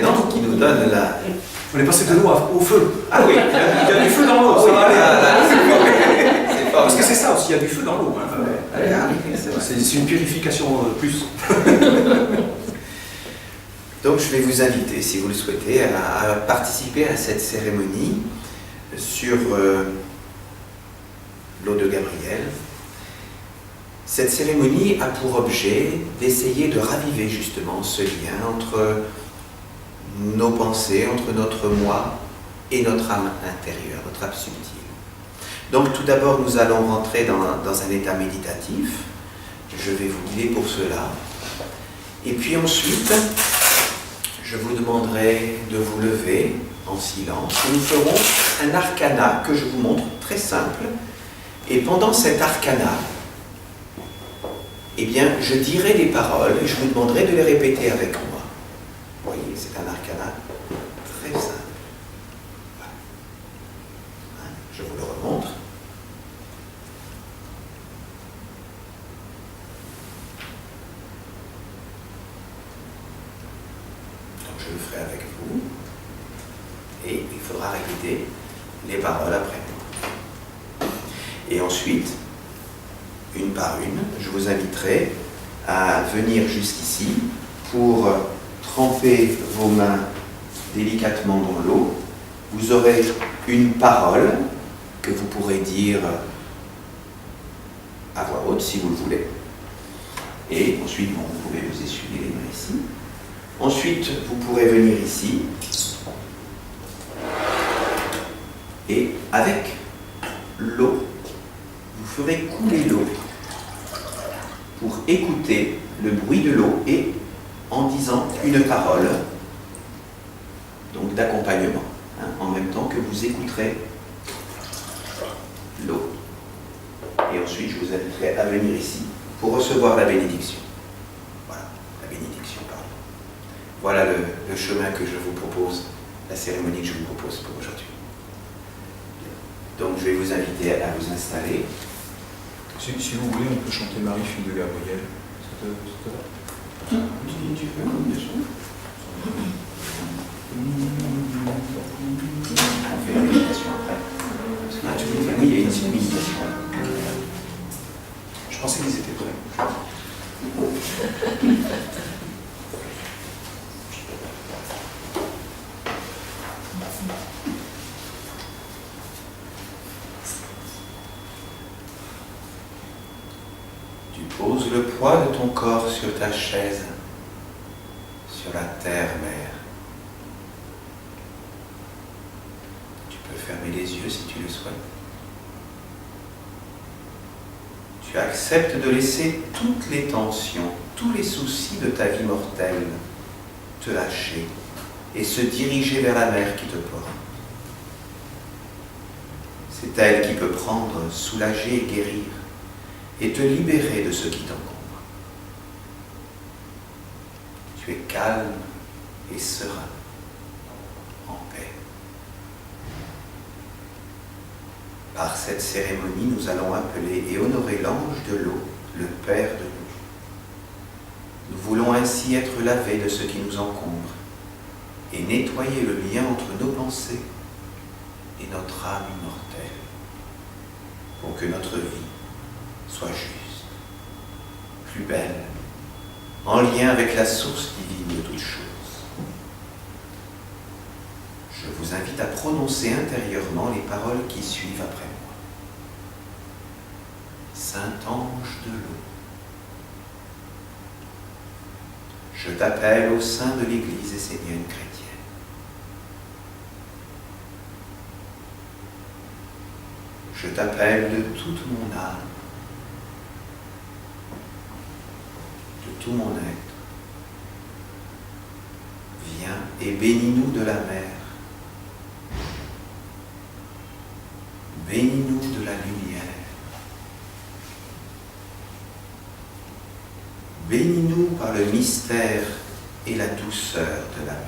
maintenant qui nous donne la... On est passé de l'eau au feu. Ah oui, Il y a du feu dans l'eau, ça va aller. C'est fort. Parce que c'est ça aussi, il y a du feu dans l'eau. Hein. C'est vrai. C'est une purification plus. Donc je vais vous inviter, si vous le souhaitez, à participer à cette cérémonie sur l'eau de Gabriel. Cette cérémonie a pour objet d'essayer de raviver justement ce lien entre nos pensées, entre notre moi et notre âme intérieure, notre âme subtile. Donc tout d'abord, nous allons rentrer dans un état méditatif. Je vais vous guider pour cela. Et puis ensuite, je vous demanderai de vous lever en silence. Nous ferons un arcana que je vous montre, très simple. Et pendant cet arcana, eh bien, je dirai des paroles et je vous demanderai de les répéter avec moi. Vous voyez, c'est un arcana très simple. Voilà. Hein, je vous le remontre. Donc, je le ferai avec vous. Et il faudra répéter les paroles après moi. Et ensuite, une par une, je vous inviterai à venir jusqu'ici pour tremper vos mains délicatement dans l'eau. Vous aurez une parole que vous pourrez dire à voix haute si vous le voulez. Et ensuite, bon, vous pouvez vous essuyer les mains ici. Ensuite, vous pourrez venir ici. Et avec l'eau, vous ferez couler l'eau pour écouter le bruit de l'eau et en disant une parole donc d'accompagnement, hein, en même temps que vous écouterez l'eau. Et ensuite, je vous inviterai à venir ici pour recevoir la bénédiction. Voilà, la bénédiction, pardon. Voilà le chemin que je vous propose, la cérémonie que je vous propose pour aujourd'hui. Donc, je vais vous inviter à vous installer. Si vous voulez, on peut chanter Marie, fille de Gabriel. Ça te va? Tu veux, bien sûr. On fait la méditation après. Ah, tu veux dire, oui, il y a une petite méditation. Je pensais qu'ils étaient prêts. Pose le poids de ton corps sur ta chaise, sur la terre-mère. Tu peux fermer les yeux si tu le souhaites. Tu acceptes de laisser toutes les tensions, tous les soucis de ta vie mortelle te lâcher et se diriger vers la mer qui te porte. C'est elle qui peut prendre, soulager et guérir, et te libérer de ce qui t'encombre. Tu es calme et serein, en paix. Par cette cérémonie, nous allons appeler et honorer l'ange de l'eau, le Père de nous. Nous voulons ainsi être lavés de ce qui nous encombre et nettoyer le lien entre nos pensées et notre âme immortelle, pour que notre vie soit juste, plus belle, en lien avec la source divine de toutes choses. Je vous invite à prononcer intérieurement les paroles qui suivent après moi. Saint-Ange de l'eau, je t'appelle au sein de l'Église essénienne chrétienne. Je t'appelle de toute mon âme, tout mon être. Viens et bénis-nous de la mer. Bénis-nous de la lumière. Bénis-nous par le mystère et la douceur de la mer.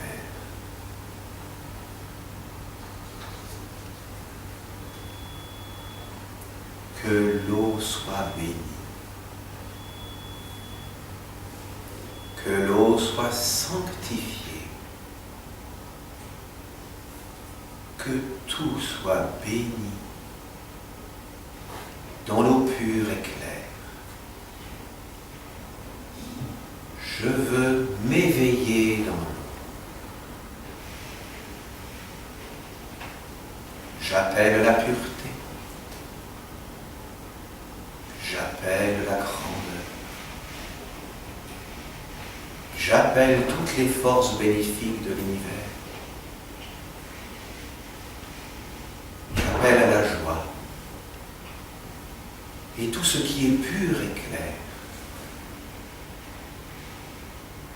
Que l'eau soit bénie. Que l'eau soit sanctifiée. que tout soit béni dans l'eau pure et claire. Je veux m'éveiller dans l'eau. J'appelle la pureté. J'appelle la grandeur. J'appelle toutes les forces bénéfiques de l'univers. J'appelle à la joie. Et tout ce qui est pur et clair.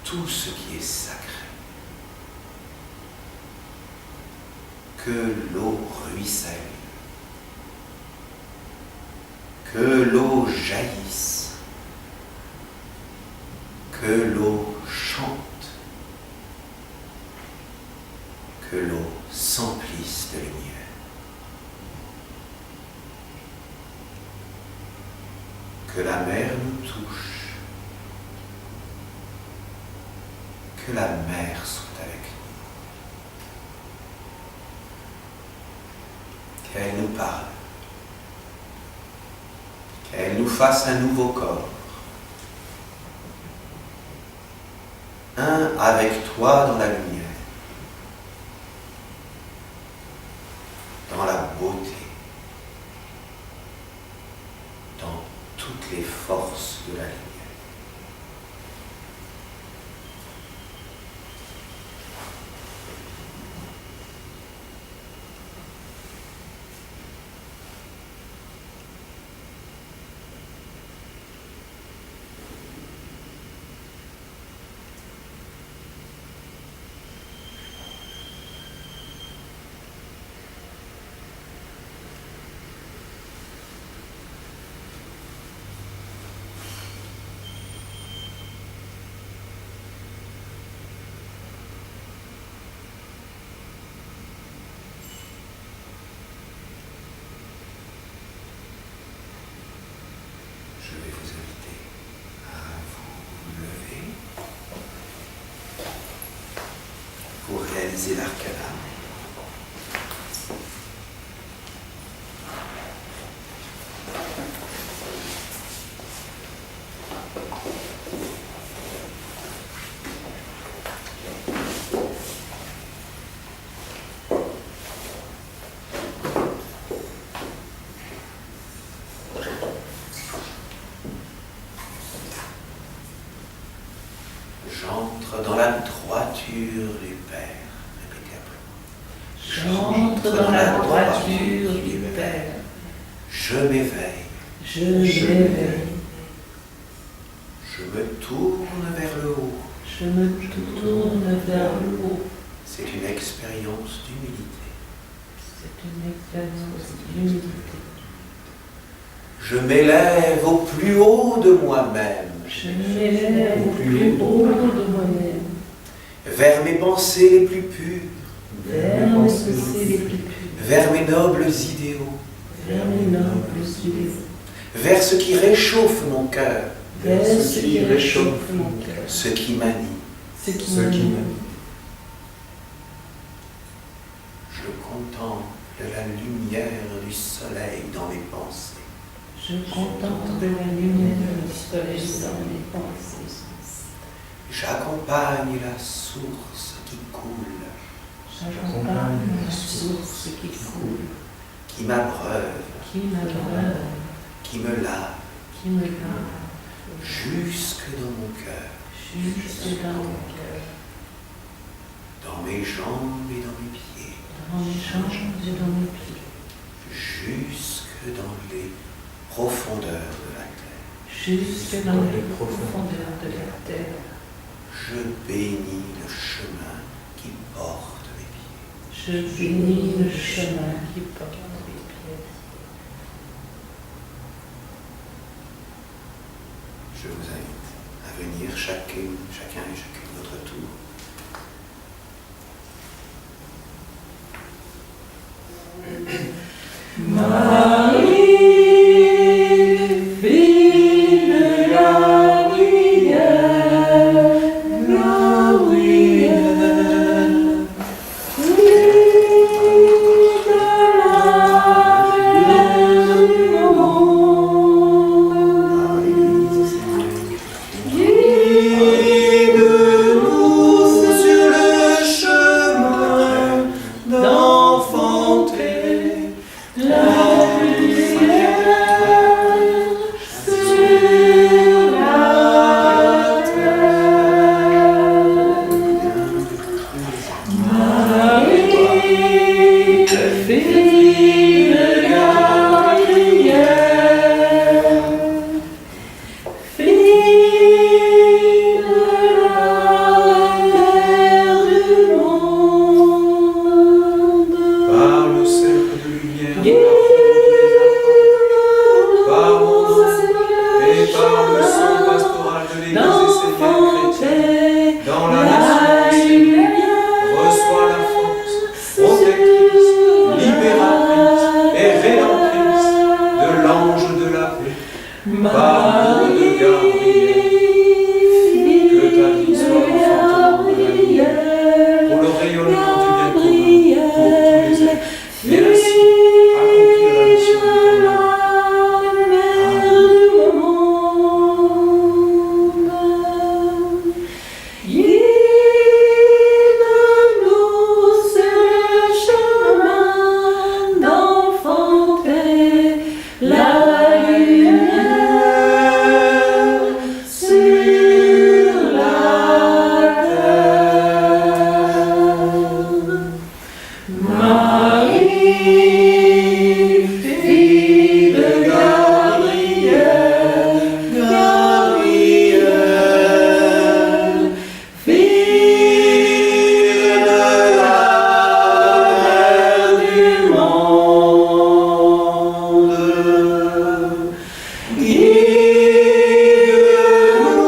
Tout ce qui est sacré. Que l'eau ruisselle. Que l'eau jaillisse. Que l'eau chante. Que l'eau s'emplisse de lumière. Que la mer nous touche. Que la mer soit avec nous. Qu'elle nous parle. Qu'elle nous fasse un nouveau corps. Un avec toi dans la lumière. Dans la beauté. Dans toutes les forces de la lumière. Je vais vous inviter à vous lever pour réaliser l'arcana. J'entre dans la droiture du Père. Répétez après. J'entre dans la droiture du Père. Je m'éveille. Je m'éveille. Je me tourne vers le haut. Je me tourne vers le haut. C'est une expérience d'humilité. C'est une expérience d'humilité. Je m'élève au plus haut de moi-même. Je m'élève au plus haut de moi-même. Vers mes pensées les plus pures. Vers mes pensées les plus pures. Vers mes nobles idéaux. Vers mes nobles idéaux. Vers ce qui réchauffe mon cœur. Vers ce qui réchauffe mon cœur. Ce qui m'anime. Ce qui m'anime. Je contemple la lumière du soleil dans mes pensées. Je contemple la lumière du soleil dans mes pensées. J'accompagne la source qui coule. J'accompagne la source qui coule. Qui m'abreuve. Qui m'abreuve. Qui me lave. Qui me lave. Jusque dans mon cœur. Jusque dans mon cœur. Dans mes jambes et dans mes pieds. Dans mes jambes et dans mes pieds. Jusque dans les profondeurs de la terre. Jusque dans les profondeurs de la terre. Je bénis le chemin qui porte mes pieds. Je bénis le chemin qui porte mes pieds. Je vous invite à venir chacun et chacune votre tour. Marie, fille de Gabriel, Gabriel, Marie, fille de Gabriel, Gabriel, fille de la mère du monde, guide-nous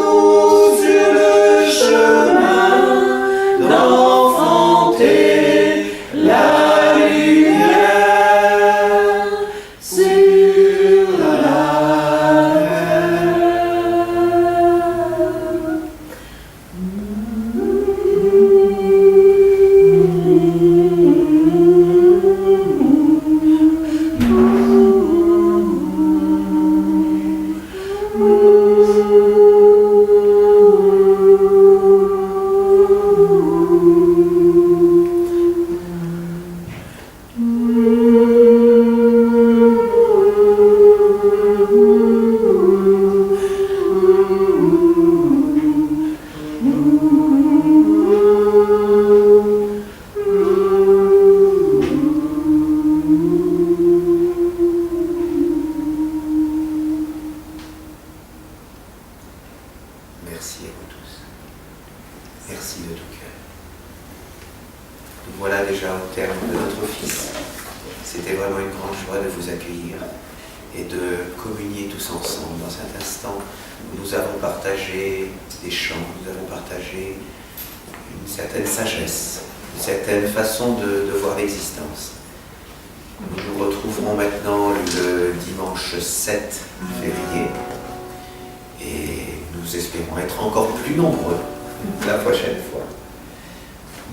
sur le chemin d'enfanter la lumière sur la Merci à vous tous. Merci de tout cœur. Nous voilà déjà au terme de notre office. C'était vraiment une grande joie de vous accueillir et de communier tous ensemble dans cet instant où nous avons partagé des chants, nous avons partagé une certaine sagesse, une certaine façon de voir l'existence. Nous nous retrouverons maintenant le dimanche 7 février et nous espérons être encore plus nombreux la prochaine fois.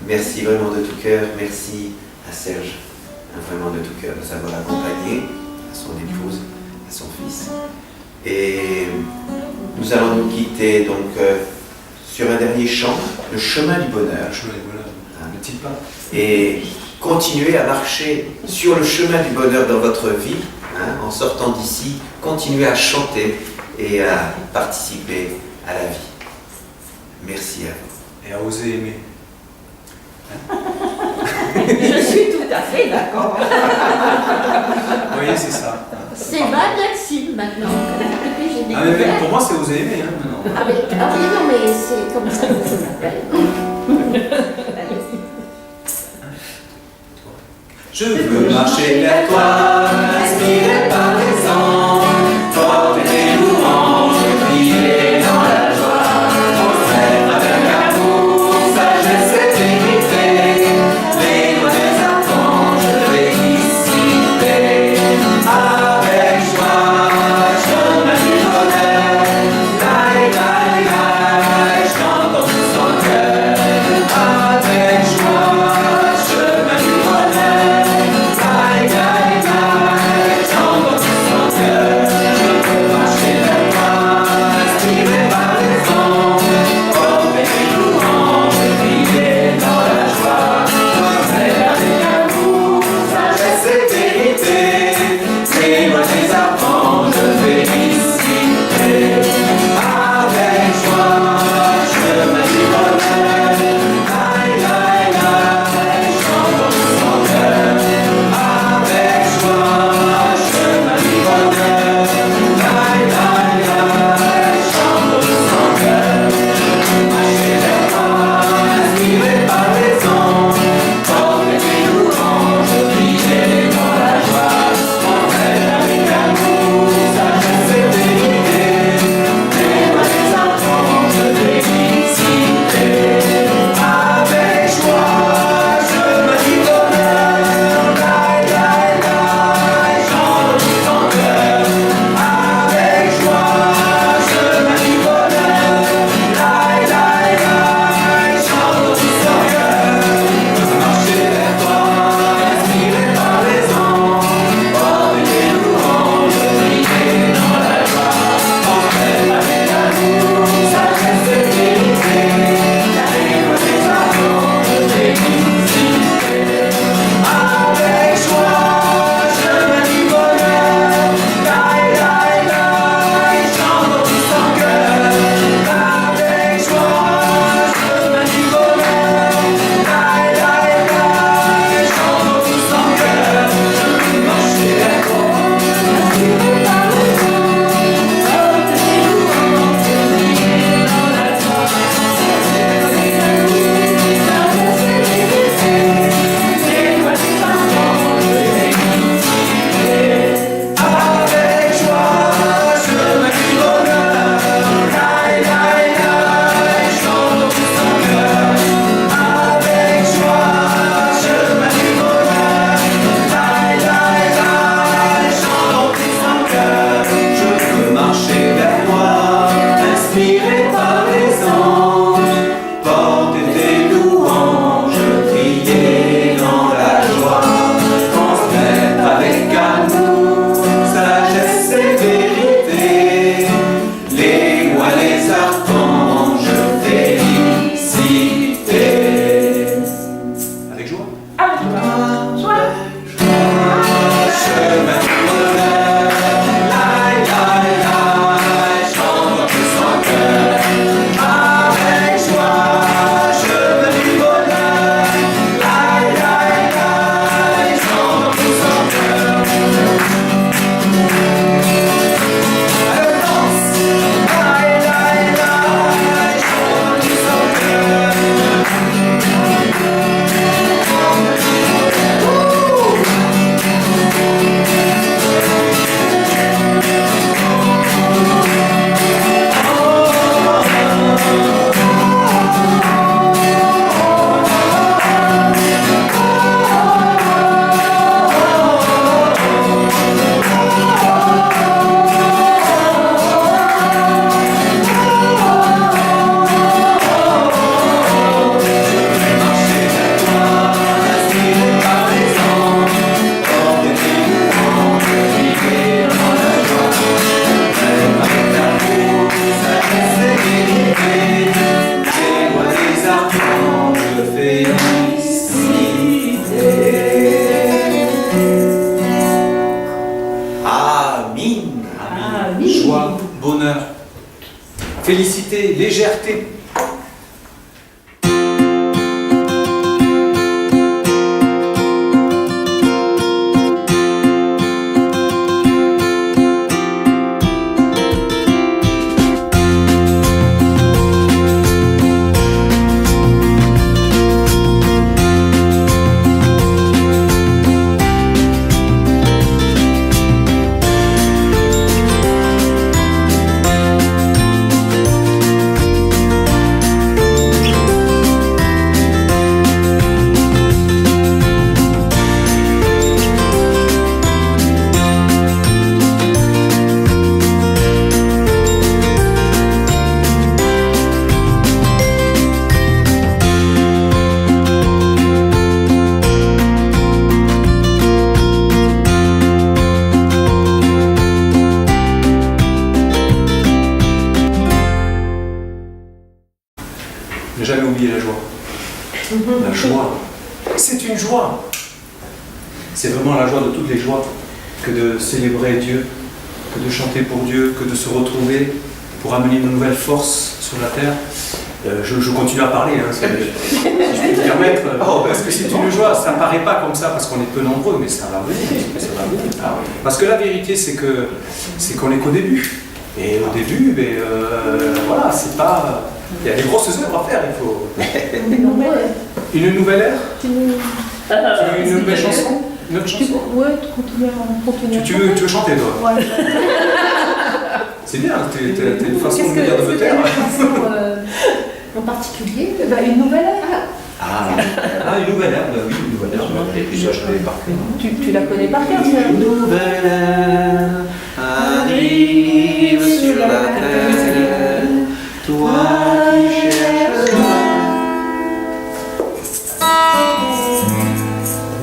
Merci vraiment de tout cœur, merci à Serge, vraiment de tout cœur de nous avoir accompagnés, à son épouse, à son fils. Et nous allons nous quitter donc sur un dernier chant, le chemin du bonheur. Le chemin du bonheur, le petit pas. Et continuez à marcher sur le chemin du bonheur dans votre vie, en sortant d'ici, continuez à chanter et à participer à la vie. Merci à vous. Et à oser aimer. Je suis tout à fait d'accord. Vous voyez, c'est ça. C'est ma Maxime maintenant. Depuis, j'ai Ah, mais découvert. pour moi, c'est oser aimer. Hein, maintenant. Ah oui, non, mais c'est comme ça que je m'appelle. Je veux marcher vers toi, inspiré par les anges, porter des louanges, crier dans la joie, transmettre avec amour, sagesse et vérité, les lois des archanges, féliciter. Avec joie, chemin du bonheur, laï, laï, laï, chante dans tout son cœur. Avec joie, chemin du bonheur, laï, laï, laï. chemin du bonheur. Laï, laï, laï, chante tout son cœur. Avec joie, chemin du bonheur. Laï, laï, laï, chante tout son cœur. Elle danse, laï, laï, laï, chante tout son cœur. Joie, bonheur, félicité, légèreté. Ne jamais oublier la joie. La joie, c'est une joie. C'est vraiment la joie de toutes les joies que de célébrer Dieu, que de chanter pour Dieu, que de se retrouver pour amener une nouvelle force sur la terre. Je continue à parler, hein, si je peux me permettre, parce que c'est une joie, ça ne paraît pas comme ça parce qu'on est peu nombreux, mais ça va venir. Parce que la vérité, c'est qu'on n'est qu'au début. Et au début, voilà, c'est pas... Il y a des grosses œuvres à faire, il faut... Une nouvelle. Une nouvelle ère Une nouvelle chanson? Une autre chanson? Ouais, continuer. Tu veux chanter, toi? Ouais. C'est bien, t'as une façon de dire de me Est-ce taire. qu'il y a une chanson en particulier? Une nouvelle ère. Une nouvelle ère, oui, une nouvelle ère. Et puis ça, je connais par cœur. Tu la connais par cœur, ça? Une nouvelle ère arrive sur la terre, toi qui cherches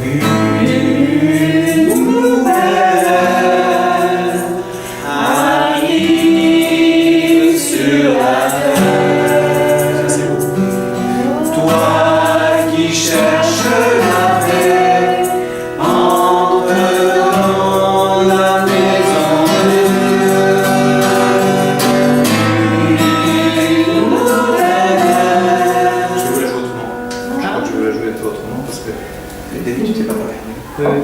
une nouvelle ère arrive sur la terre. Ça, c'est beau. Toi qui cherches la paix, entre dans la maison de Dieu. Une nouvelle ère. Je veux la jouer autrement. Je crois que je veux la jouer autrement parce que... David, tu t'es pas parlé. Une nouvelle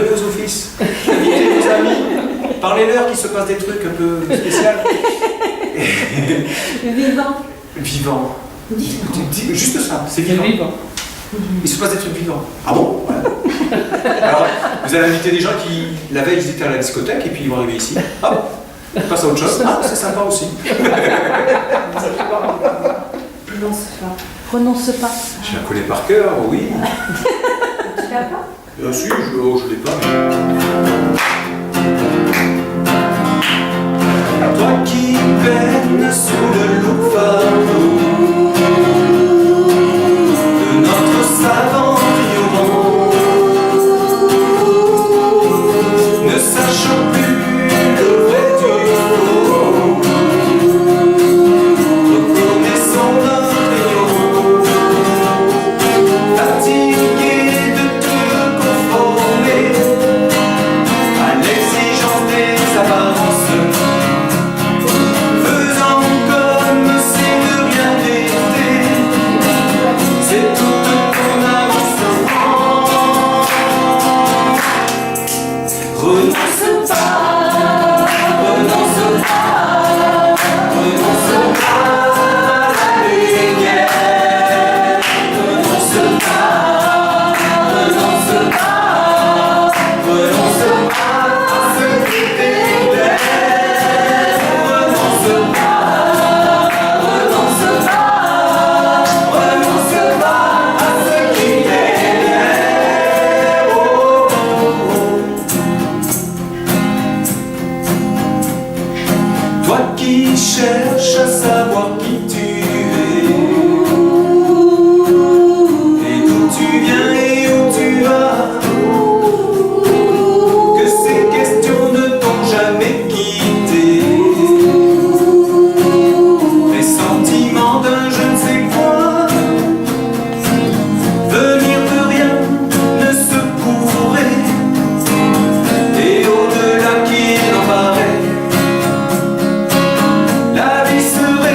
vos offices, invitez vos amis, parlez-leur qu'il se passe des trucs un peu spéciaux. Vivant. Vivant. Juste ça, c'est vivant. Vivant. Il se passe des trucs vivants. Ah bon? Ouais. Alors, vous allez inviter des gens qui, la veille, ils étaient à la discothèque et puis ils vont arriver ici. Hop, ils passent à autre chose. Ah, c'est sympa aussi. Renonce pas. Renonce pas. Je la connais par cœur, oui. Tu l'as pas? Si, je l'ai pas. Toi qui peines sous le lourd fardeau de notre savant ignorant, ne sachant plus le vrai du faux, reconnaissant notre ignorance, fatigué de te conformer à l'exigence des apparences. Faisant comme si de rien n'était, c'est toute ton avance. Renonce pas, renonce pas, renonce pas à la lumière. Renonce pas, renonce pas, renonce pas à ce qui t'éclaire. Renonce pas, renonce pas, renonce pas à ce qui t'éclaire. Oh, oh, oh. Toi qui cherches à savoir qui tu es, et d'où tu viens et où tu vas, que ces questions ne t'ont jamais quitté. Les sentiments d'un je ne sais quoi, venir de rien ne se pourrait, et au-delà qu'il en paraît, la vie serait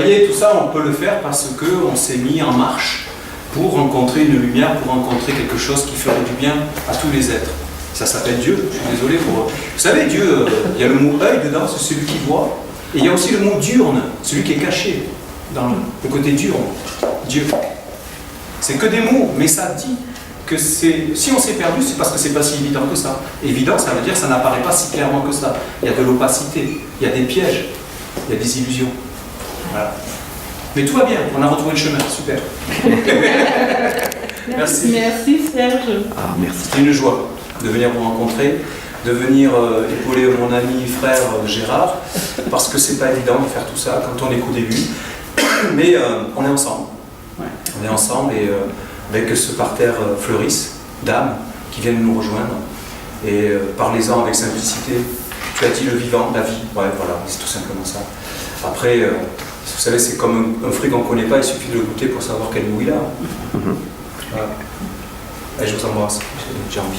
voyez, tout ça, on peut le faire parce qu'on s'est mis en marche pour rencontrer une lumière, pour rencontrer quelque chose qui ferait du bien à tous les êtres. Ça s'appelle Dieu, je suis désolé pour... Vous savez, Dieu, il y a le mot œil dedans, c'est celui qui voit, et il y a aussi le mot diurne, celui qui est caché, dans le côté diurne, Dieu. C'est que des mots, mais ça dit que si on s'est perdu, c'est parce que c'est pas si évident que ça. Évident, ça veut dire que ça n'apparaît pas si clairement que ça. Il y a de l'opacité, il y a des pièges, il y a des illusions. Voilà. Mais tout va bien, on a retrouvé le chemin, super. Merci. Merci Serge. Ah, merci. C'était une joie de venir vous rencontrer, de venir épauler mon ami frère Gérard, parce que c'est pas évident de faire tout ça quand on est qu'au début. Mais on est ensemble. Ouais. On est ensemble et avec ce parterre fleurisse d'âmes qui viennent nous rejoindre. Et parlez-en avec simplicité. Tu as dit le vivant, la vie. Ouais, voilà, c'est tout simplement ça. Après, vous savez, c'est comme un fruit qu'on ne connaît pas, il suffit de le goûter pour savoir quel goût il a. Voilà. Allez, je vous embrasse, j'ai envie.